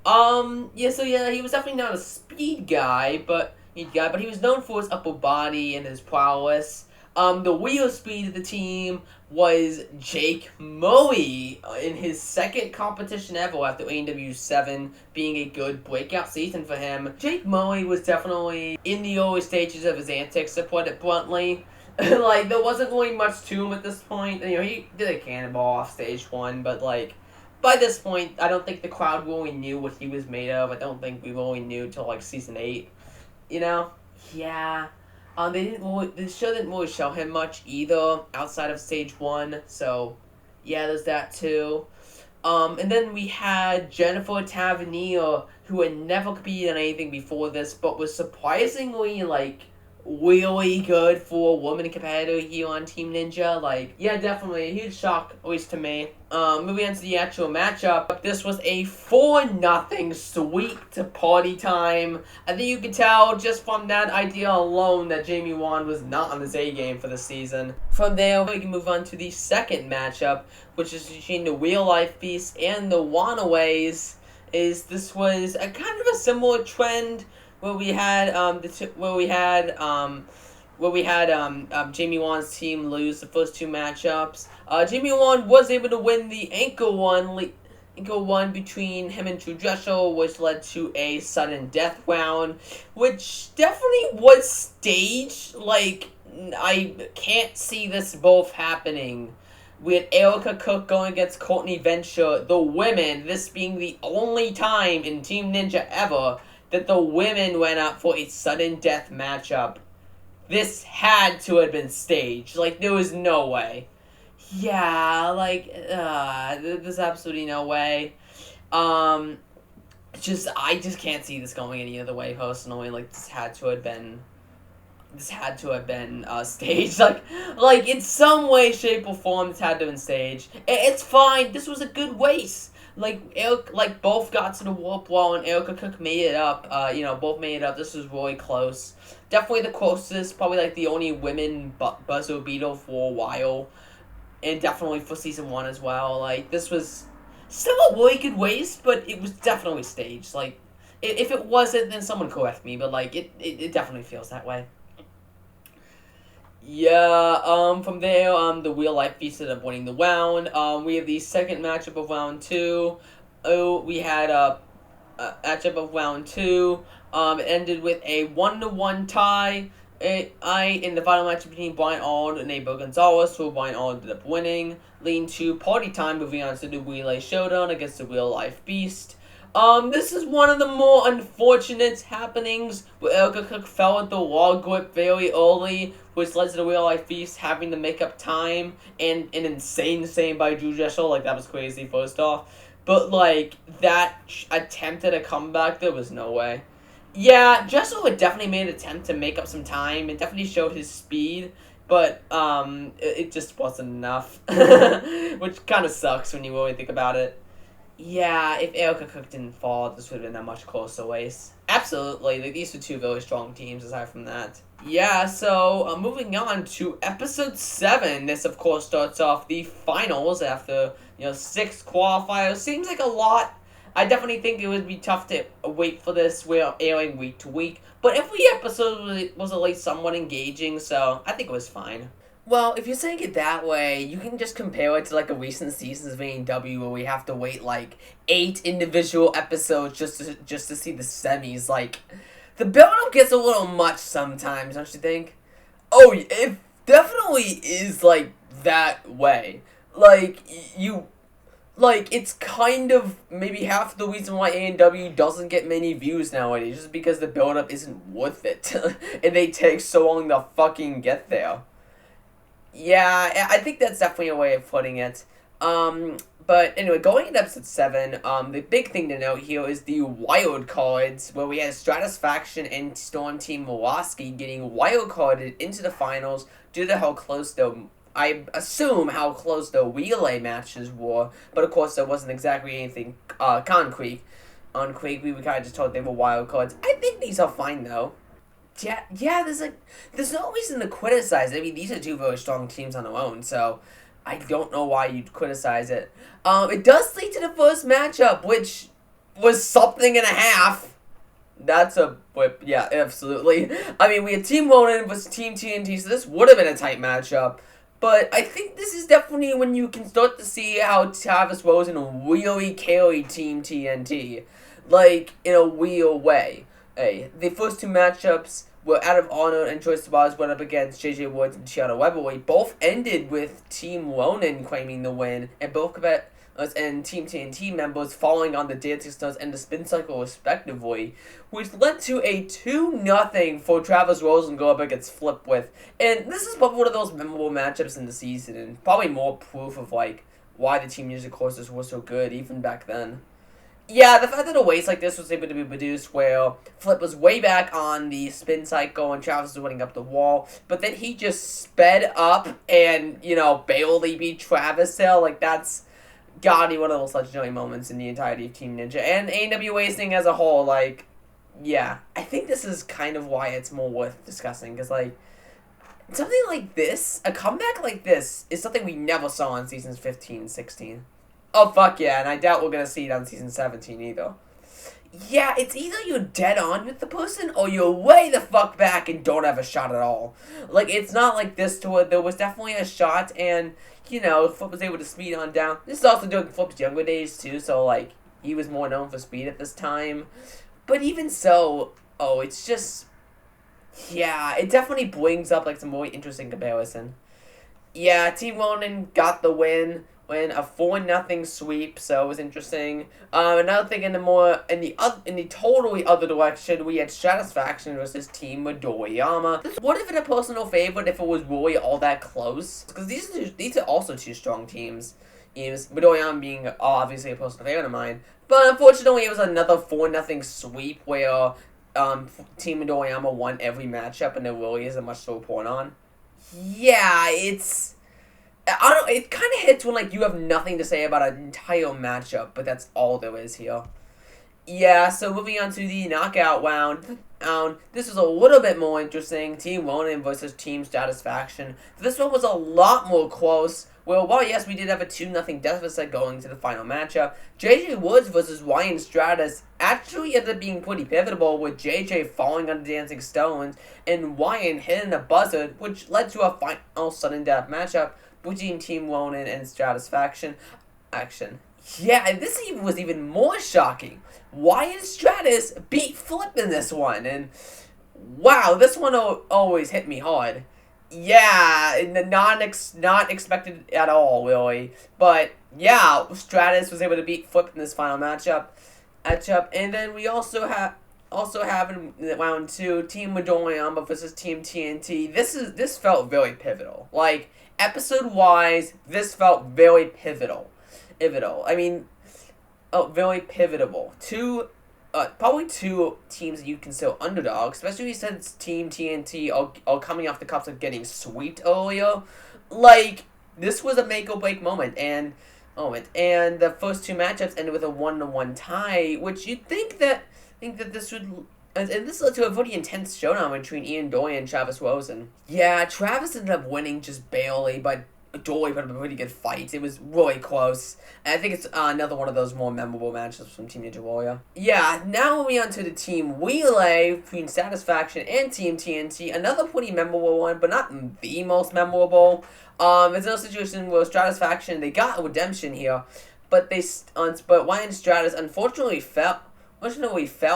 Yeah, he was definitely not a speed guy, but he was known for his upper body and his prowess. The real speed of the team was Jake Moe in his second competition ever after ANW 7 being a good breakout season for him. Jake Moe was definitely in the early stages of his antics, to put it bluntly. Like, there wasn't really much to him at this point. He did a cannonball off stage 1, but like, by this point, I don't think the crowd really knew what he was made of. I don't think we really knew till like season 8. Yeah. The show didn't really show him much either outside of stage 1. So, yeah, there's that too. And then we had Jennifer Tavernier, who had never competed in anything before this, but was surprisingly like really good for a woman competitor here on Team Ninja. Like, yeah, definitely a huge shock, at least to me. Moving on to the actual matchup, this was a 4-0 sweep to Party Time. I think you can tell just from that idea alone that Jamie Wan was not on his A game for the season. From there, we can move on to the second matchup, which is between the Real Life Beast and the Wanaways. This was a kind of a similar trend where we had Jamie Wan's team lose the first 2 matchups. Jamie Wan was able to win the ankle one between him and True Dressel, which led to a sudden death round, which definitely was staged. Like, I can't see this both happening. We had Erica Cook going against Courtney Venture, the women, this being the only time in Team Ninja ever that the women went up for a sudden death matchup. This had to have been staged. Like, there was no way. Yeah, like, there's absolutely no way. I just can't see this going any other way, personally. Like, this had to have been staged. Like, in some way, shape, or form, this had to have been staged. It's fine. This was a good race. Like, both got to the warp wall, and Erica Cook made it up. Both made it up. This was really close. Definitely the closest. Probably, like, the only women buzzer beater for a while. And definitely for season 1 as well. Like, this was still a really good race, but it was definitely staged. Like, if it wasn't, then someone correct me. But, like, it definitely feels that way. Yeah, from there, the Real Life Beast ended up winning the round. We have the second matchup of round 2. We had a matchup of round 2. It ended with a 1-1 tie. In the final matchup between Brian Arnold and Abel Gonzalez, who Brian Arnold ended up winning, leading to Party Time moving on to the Relay Showdown against the Real Life Beast. This is one of the more unfortunate happenings where Erica Cook fell at the wall grip very early, which led to the Real Life Beast having to make up time, and an insane save by Drew Jessel. Like, that was crazy, first off. But, like, that attempt at a comeback, there was no way. Yeah, Jessel had definitely made an attempt to make up some time. It definitely showed his speed, but, it just wasn't enough. Which kind of sucks when you really think about it. Yeah, if Erica Cook didn't fall, this would have been a much closer race. Absolutely, like, these were 2 very strong teams aside from that. Yeah, so moving on to episode 7. This, of course, starts off the finals after 6 qualifiers. Seems like a lot. I definitely think it would be tough to wait for this. We're airing week to week, but every episode was at least somewhat engaging, so I think it was fine. Well, if you're saying it that way, you can just compare it to, like, a recent seasons of ANW where we have to wait, like, 8 individual episodes just to see the semis. Like, the build-up gets a little much sometimes, don't you think? Oh, it definitely is, like, that way. Like, it's kind of maybe half the reason why ANW doesn't get many views nowadays, just because the build-up isn't worth it. And they take so long to fucking get there. Yeah, I think that's definitely a way of putting it. But anyway, going into episode 7, the big thing to note here is the wild cards, where we had Stratus Faction and Storm Team Milwaukee getting wild carded into the finals due to how close I assume how close the relay matches were, but of course there wasn't exactly anything concrete. On Quake, we were kind of just told they were wild cards. I think these are fine though. Yeah, there's no reason to criticize. I mean, these are two very strong teams on their own, so I don't know why you'd criticize it. It does lead to the first matchup, which was something and a half. That's a whip. Yeah, absolutely. I mean, we had Team Ronin versus Team TNT, so this would have been a tight matchup. But I think this is definitely when you can start to see how Travis Rosen really carried Team TNT. Like, in a real way. Hey, the first two matchups were Out of Honor and Choice Bars went up against JJ Woods and Shiana Weberly. Both ended with Team Ronin claiming the win, and both of us and Team TNT members falling on the Dancing Stars and the Spin Cycle respectively, which led to a 2-0 for Travis Rosen go up against Flip with. And this is probably one of those memorable matchups in the season, and probably more proof of like why the team music courses were so good even back then. Yeah, the fact that a race like this was able to be produced where Flip was way back on the spin cycle and Travis was running up the wall, but then he just sped up and, barely beat Travis there, like, that's gotta be one of the most legendary moments in the entirety of Team Ninja. And ANW racing as a whole, like, yeah, I think this is kind of why it's more worth discussing, because, like, something like this, a comeback like this, is something we never saw in seasons 15 and 16. Oh, fuck yeah, and I doubt we're gonna see it on season 17 either. Yeah, it's either you're dead on with the person, or you're way the fuck back and don't have a shot at all. Like, it's not like this to where there was definitely a shot, and, Flip was able to speed on down. This is also during Flip's younger days, too, so, like, he was more known for speed at this time. But even so, it's just... Yeah, it definitely brings up, like, some really interesting comparison. Yeah, Team Ronin got the win a 4-0 sweep, so it was interesting. Another thing in the totally other direction, we had Stratus Faction versus Team Midoriyama. This would have been a personal favorite if it was really all that close, because these are also two strong teams. Midoriyama being obviously a personal favorite of mine, but unfortunately it was another 4-0 sweep where Team Midoriyama won every matchup, and there really isn't much to report on. Yeah, it kind of hits when, like, you have nothing to say about an entire matchup, but that's all there is here. Yeah, so moving on to the knockout round. This was a little bit more interesting. Team Ronin versus Team Stratus Faction. This one was a lot more close. Well, yes, we did have a 2-0 deficit going to the final matchup. JJ Woods versus Ryan Stratus actually ended up being pretty pivotal, with JJ falling on the Dancing Stones and Ryan hitting a buzzard, which led to a final sudden death matchup between Team Ronin and Stratus Faction. Yeah, this was even more shocking. Wyatt Stratus beat Flip in this one, and wow, this one always hit me hard. Yeah, not expected at all, really. But yeah, Stratus was able to beat Flip in this final matchup, and then we also have in round 2 Team Midoriyama versus Team TNT. This felt very pivotal. Like, episode wise, this felt very pivotal. I mean, very pivotal. Probably two teams that you consider underdogs, especially since Team TNT are coming off the cups of getting swept earlier. Like, this was a make or break moment, and the first two matchups ended with a 1-1 tie, which you'd think that this would. And this led to a pretty intense showdown between Ian Doyle and Travis Rosen. Yeah, Travis ended up winning just barely, but Doyle put up a pretty good fight. It was really close. And I think it's another one of those more memorable matches from Team Ninja Warrior. Yeah, now moving on to the Team Relay between Stratus Faction and Team TNT. Another pretty memorable one, but not the most memorable. It's another situation where Stratus Faction, they got a redemption here, but Ryan Stratus unfortunately fell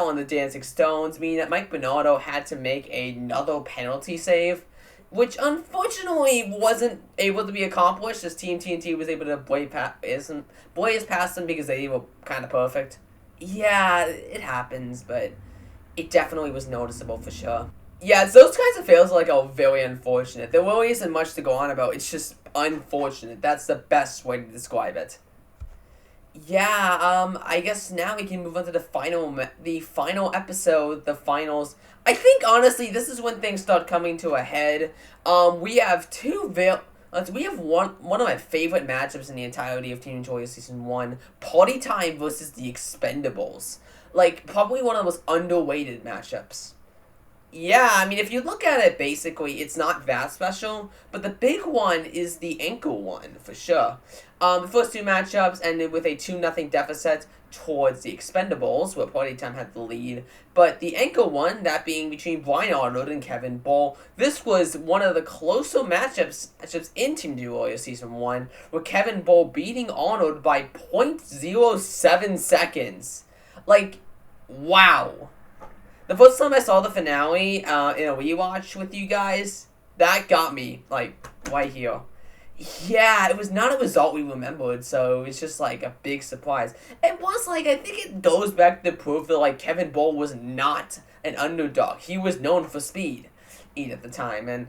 on the Dancing Stones, meaning that Mike Bernardo had to make another penalty save, which unfortunately wasn't able to be accomplished, as Team TNT was able to blaze past them because they were kind of perfect. Yeah, it happens, but it definitely was noticeable for sure. Yeah, it's those kinds of fails are very unfortunate. There really isn't much to go on about. It's just unfortunate. That's the best way to describe it. Yeah, I guess now we can move on to the final episode, the finals. I think honestly, this is when things start coming to a head. We have we have one of my favorite matchups in the entirety of Teen Warrior Season 1, Party Time versus the Expendables. Like, probably one of the most underrated matchups. Yeah, I mean, if you look at it, basically, it's not that special, but the big one is the ankle one, for sure. The first two matchups ended with a 2-0 deficit towards the Expendables, where Party Time had the lead, but the ankle one, that being between Brian Arnold and Kevin Ball, this was one of the closer matchups in Team Warrior Season 1, with Kevin Ball beating Arnold by .07 seconds. Like, wow. The first time I saw the finale in a rewatch with you guys, that got me, right here. Yeah, it was not a result we remembered, so it was just, a big surprise. It was, I think it goes back to prove that, Kevin Ball was not an underdog. He was known for speed at the time, and,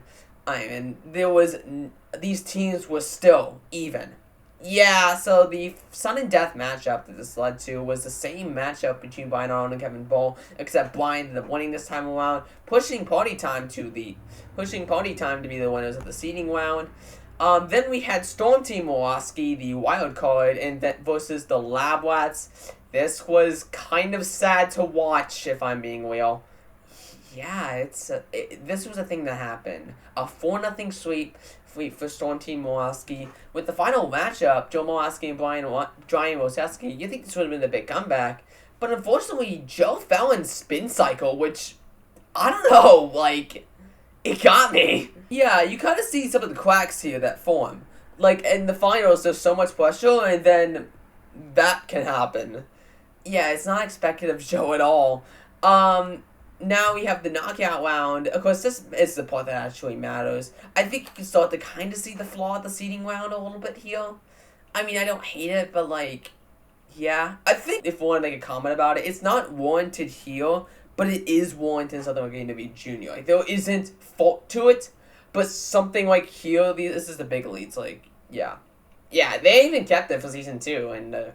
these teams were still even. Yeah, so the Sun and Death matchup that this led to was the same matchup between Brian Arnold and Kevin Ball, except Brian ended up winning this time around, pushing Party Time to be the winners of the seeding round. Then we had Storm Team Milwaukee, the wild card, and that versus the Lab Rats. This was kind of sad to watch, if I'm being real. Yeah, this was a thing that happened. A 4-0 sweep for Storm Team Milwaukee. With the final matchup, Joe Milwaukee and Brian Roseski, you think this would have been a big comeback. But unfortunately, Joe fell in Spin Cycle, which, I don't know, it got me. Yeah, you kind of see some of the cracks here that form. In the finals, there's so much pressure, and then that can happen. Yeah, it's not expected of Joe at all. Now we have the knockout round. Of course, this is the part that actually matters. I think you can start to kind of see the flaw of the seeding round a little bit here. I mean, I don't hate it, but yeah. I think if we want to make a comment about it, it's not warranted here, but it is warranted in something like ANW Junior. There isn't fault to it, but something like here, this is the big leads. Yeah. Yeah, they even kept it for Season 2, and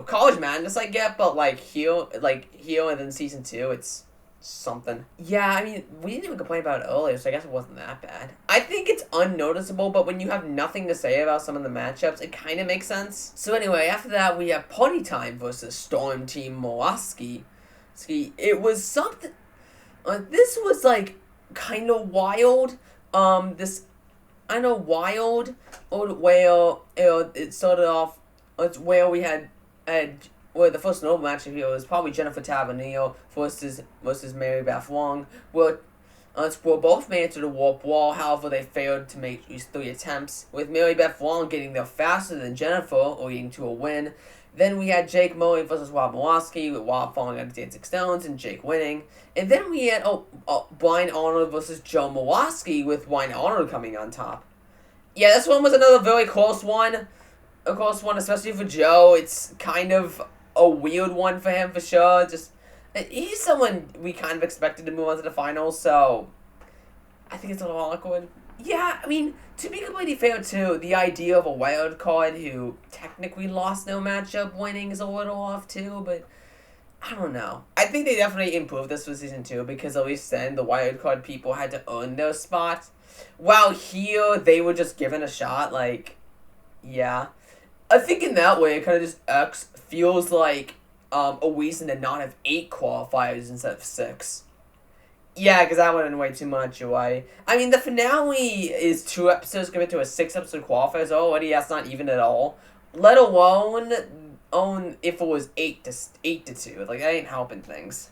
College Madness I get, but here and then Season 2, it's something. Yeah, I mean, we didn't even complain about it earlier, so I guess it wasn't that bad. I think it's unnoticeable, but when you have nothing to say about some of the matchups, it kind of makes sense. So anyway, after that, we have Party Time versus Storm Team Milwaukee. It was something... this was, kind of wild. Wild, where it started off... It's where we had where the first normal matchup here was probably Jennifer Tavernier versus Mary Beth Wong, where both made it to the warp wall. However, they failed to make these 3 attempts, with Mary Beth Wong getting there faster than Jennifer, leading to a win. Then we had Jake Murray versus Rob Milwaukee, with Rob falling out of Dancing Stones and Jake winning. And then we had Brian Arnold versus Joe Milwaukee, with Brian Arnold coming on top. Yeah, this one was another very close one. A close one, especially for Joe. It's kind of a weird one for him, for sure. He's someone we kind of expected to move on to the finals, so I think it's a little awkward. Yeah, I mean, to be completely fair, too, the idea of a wild card who technically lost no matchup winning is a little off, too, but I don't know. I think they definitely improved this for Season 2, because at least then the wild card people had to earn their spot. While here, they were just given a shot, yeah. I think in that way, it kind of just feels like a reason to not have 8 qualifiers instead of 6. Yeah, because that would have been way too much away. I mean, the finale is 2 episodes compared to a 6-episode qualifier, so already that's not even at all. Let alone if it was 8 to 2. That ain't helping things.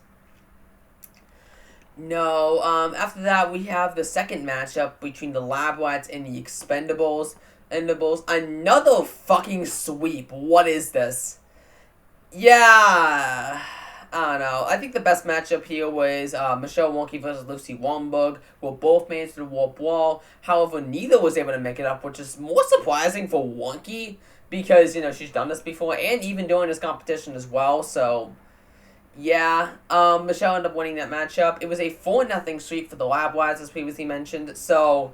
No, after that, we have the second matchup between the Lab Rats and the Expendables. Another fucking sweep. What is this? Yeah, I don't know. I think the best matchup here was Michelle Wonky versus Lucy Womberg, who both made it to the warp wall. However, neither was able to make it up, which is more surprising for Wonky, because, she's done this before, and even doing this competition as well, so... Yeah, Michelle ended up winning that matchup. It was a 4-0 sweep for the Lab Lads, as previously mentioned. So,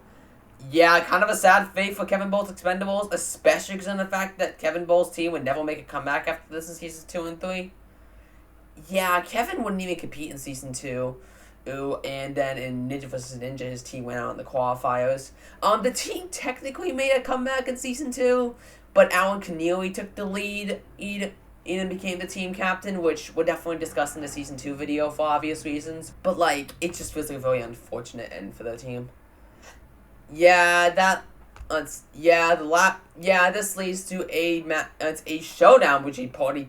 yeah, kind of a sad fate for Kevin Bowles' Expendables, especially because of the fact that Kevin Bowles' team would never make a comeback after this in seasons 2 and 3. Yeah, Kevin wouldn't even compete in season 2. Ooh, and then in Ninja vs. Ninja, his team went out in the qualifiers. The team technically made a comeback in season 2, but Alan Keneally took the lead. Eden became the team captain, which we'll definitely discuss in the season 2 video for obvious reasons. But, like, it just feels like a very unfortunate end for the team. Yeah, this leads to a showdown between Party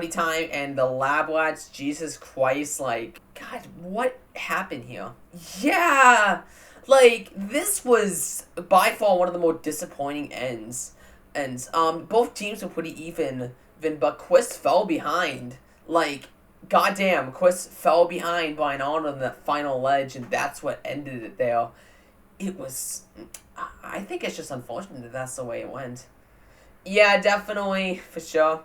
Time and the Lab Lads. Jesus Christ, like, God, what happened here? Yeah, like, this was by far one of the more disappointing ends. And, both teams were pretty even, but Quist fell behind. Like, goddamn, Quist fell behind by an honor on the final ledge, and that's what ended it there. It was, I think it's just unfortunate that that's the way it went. Yeah, definitely, for sure.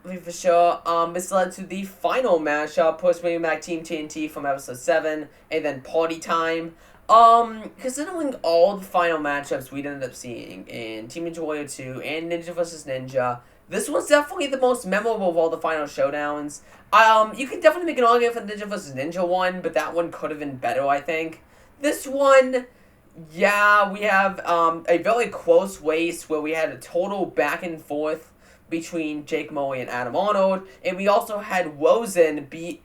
This led to the final matchup, Push bringing back Team TNT from episode 7, and then Party Time. Considering all the final matchups we'd ended up seeing in Team Ninja Warrior 2 and Ninja vs. Ninja, this was definitely the most memorable of all the final showdowns. You could definitely make an argument for the Ninja vs. Ninja one, but that one could have been better, I think. This one, yeah, we have a very close race where we had a total back and forth between Jake Molly and Adam Arnold, and we also had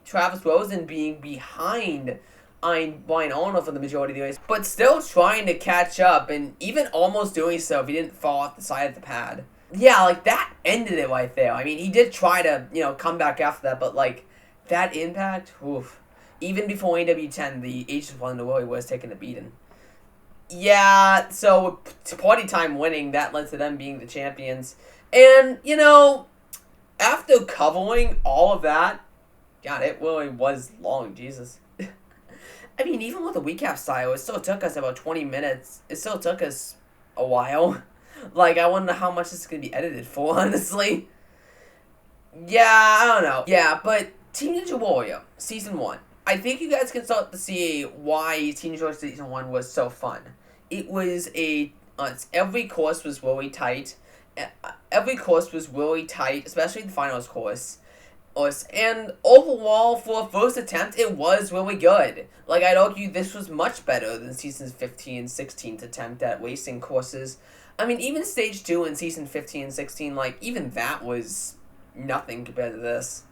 Travis Rosen being behind Brian Arnold for the majority of the race, but still trying to catch up, and even almost doing so if he didn't fall off the side of the pad. Yeah, like, that ended it right there. I mean, he did try to, come back after that, but, like, that impact, oof. Even before ANW 10, the Asian one in the world was taking a beating. Yeah, so to Party Time winning, that led to them being the champions. And, after covering all of that, God, it really was long, Jesus. I mean, even with the recap style, it still took us about 20 minutes. It still took us a while. Like, I wonder how much this is going to be edited for, honestly. Yeah, I don't know. Yeah, but Team Ninja Warrior, Season 1. I think you guys can start to see why Team Ninja Warrior Season 1 was so fun. It was every course was really tight. Every course was really tight, especially the finals course. And overall, for a first attempt, it was really good. Like, I'd argue this was much better than Seasons 15 and 16's attempt at racing courses. I mean, even Stage 2 in Season 15 and 16, like, even that was nothing compared to this.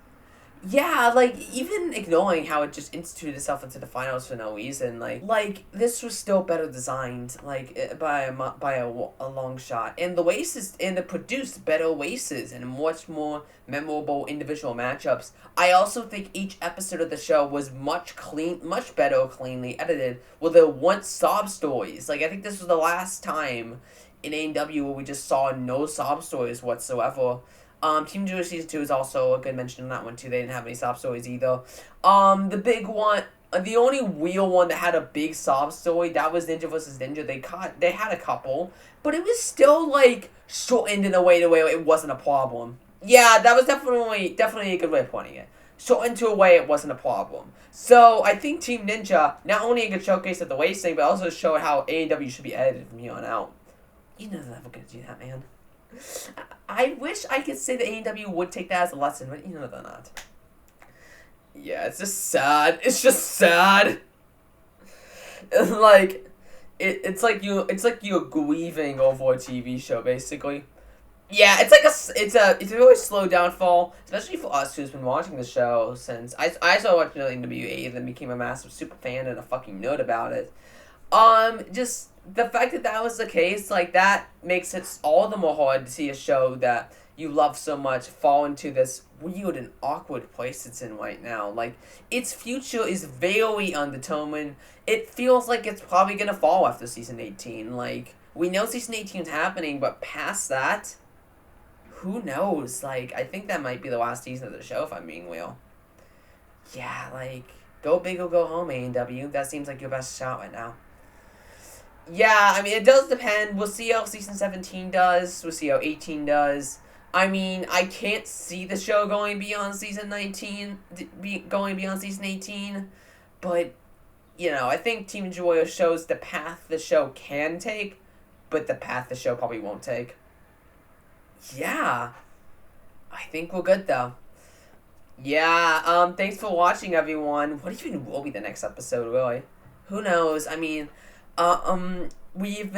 Yeah, like, even ignoring how it just instituted itself into the finals for no reason, like this was still better designed, like, by a long shot. And the races, and it produced better races and much more memorable individual matchups. I also think each episode of the show was much better cleanly edited, with there weren't sob stories. Like, I think this was the last time in ANW where we just saw no sob stories whatsoever. Team Ninja Season 2 is also a good mention on that one, too. They didn't have any sob stories, either. The big one, the only real one that had a big sob story, that was Ninja vs. Ninja. They had a couple, but it was still, like, shortened in a way to where it wasn't a problem. Yeah, that was definitely a good way of putting it. Shortened to a way it wasn't a problem. So, I think Team Ninja, not only a good showcase of the racing, but also showed how ANW should be edited from here on out. You know they're never gonna do that, man. I wish I could say that ANW would take that as a lesson, but they're not. Yeah, it's just sad. It's just sad. Like, it's like you're grieving over a TV show, basically. Yeah, it's a really slow downfall, especially for us who's been watching the show since I started watching NWA and then became a massive super fan and a fucking nerd about it. Just the fact that that was the case, like, that makes it all the more hard to see a show that you love so much fall into this weird and awkward place it's in right now. Like, its future is very undetermined. It feels like it's probably gonna fall after Season 18. Like, we know Season 18 is happening, but past that, who knows? Like, I think that might be the last season of the show, if I'm being real. Yeah, like, go big or go home, ANW. That seems like your best shot right now. Yeah, I mean, it does depend. We'll see how Season 17 does. We'll see how 18 does. I mean, I can't see the show going beyond season 19, going beyond season 18, but, you know, I think Team Joy shows the path the show can take, but the path the show probably won't take. Yeah, I think we're good, though. Yeah, thanks for watching, everyone. What even will be the next episode, really? Who knows? I mean, we've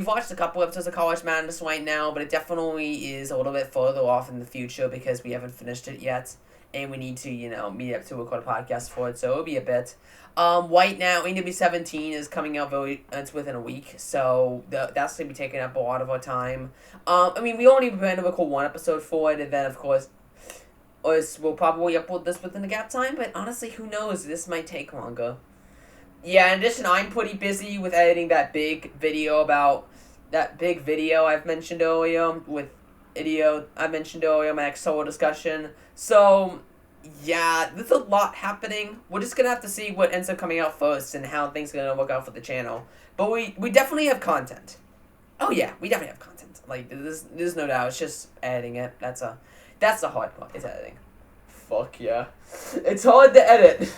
watched a couple episodes of College Madness right now, but it definitely is a little bit further off in the future because we haven't finished it yet, and we need to, meet up to record a podcast for it, so it'll be a bit. Right now, ANW17 is coming out it's within a week, so that's going to be taking up a lot of our time. I mean, we only plan to record one episode for it, and then, of course, we'll probably upload this within the gap time, but honestly, who knows? This might take longer. Yeah, in addition, I'm pretty busy with editing that big video I've mentioned earlier, my next solo discussion. So, yeah, there's a lot happening. We're just gonna have to see what ends up coming out first and how things are gonna work out for the channel. But we definitely have content. Oh yeah, we definitely have content. Like, there's no doubt. It's just editing it. That's the hard part, is editing. Fuck yeah. It's hard to edit.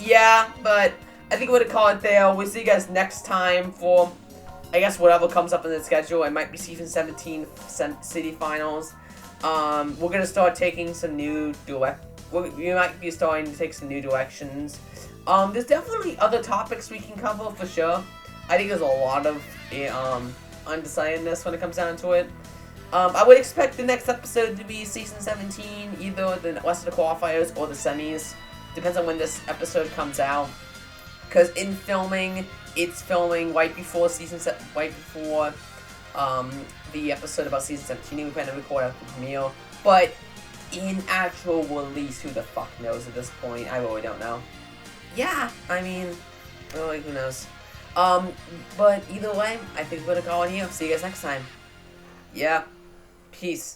Yeah, but I think we're gonna call it there. We'll see you guys next time for, I guess, whatever comes up in the schedule. It might be season 17 city finals. We're gonna start taking some new we might be starting to take some new directions. There's definitely other topics we can cover for sure. I think there's a lot of undecidedness when it comes down to it. I would expect the next episode to be season 17, either the rest of the qualifiers or the semis. Depends on when this episode comes out. Because it's filming right before the episode about season 17. We plan to record after the premiere. But in actual release, who the fuck knows at this point? I really don't know. Yeah, I mean, really, who knows? But either way, I think we're gonna call it here. See you guys next time. Yeah. Peace.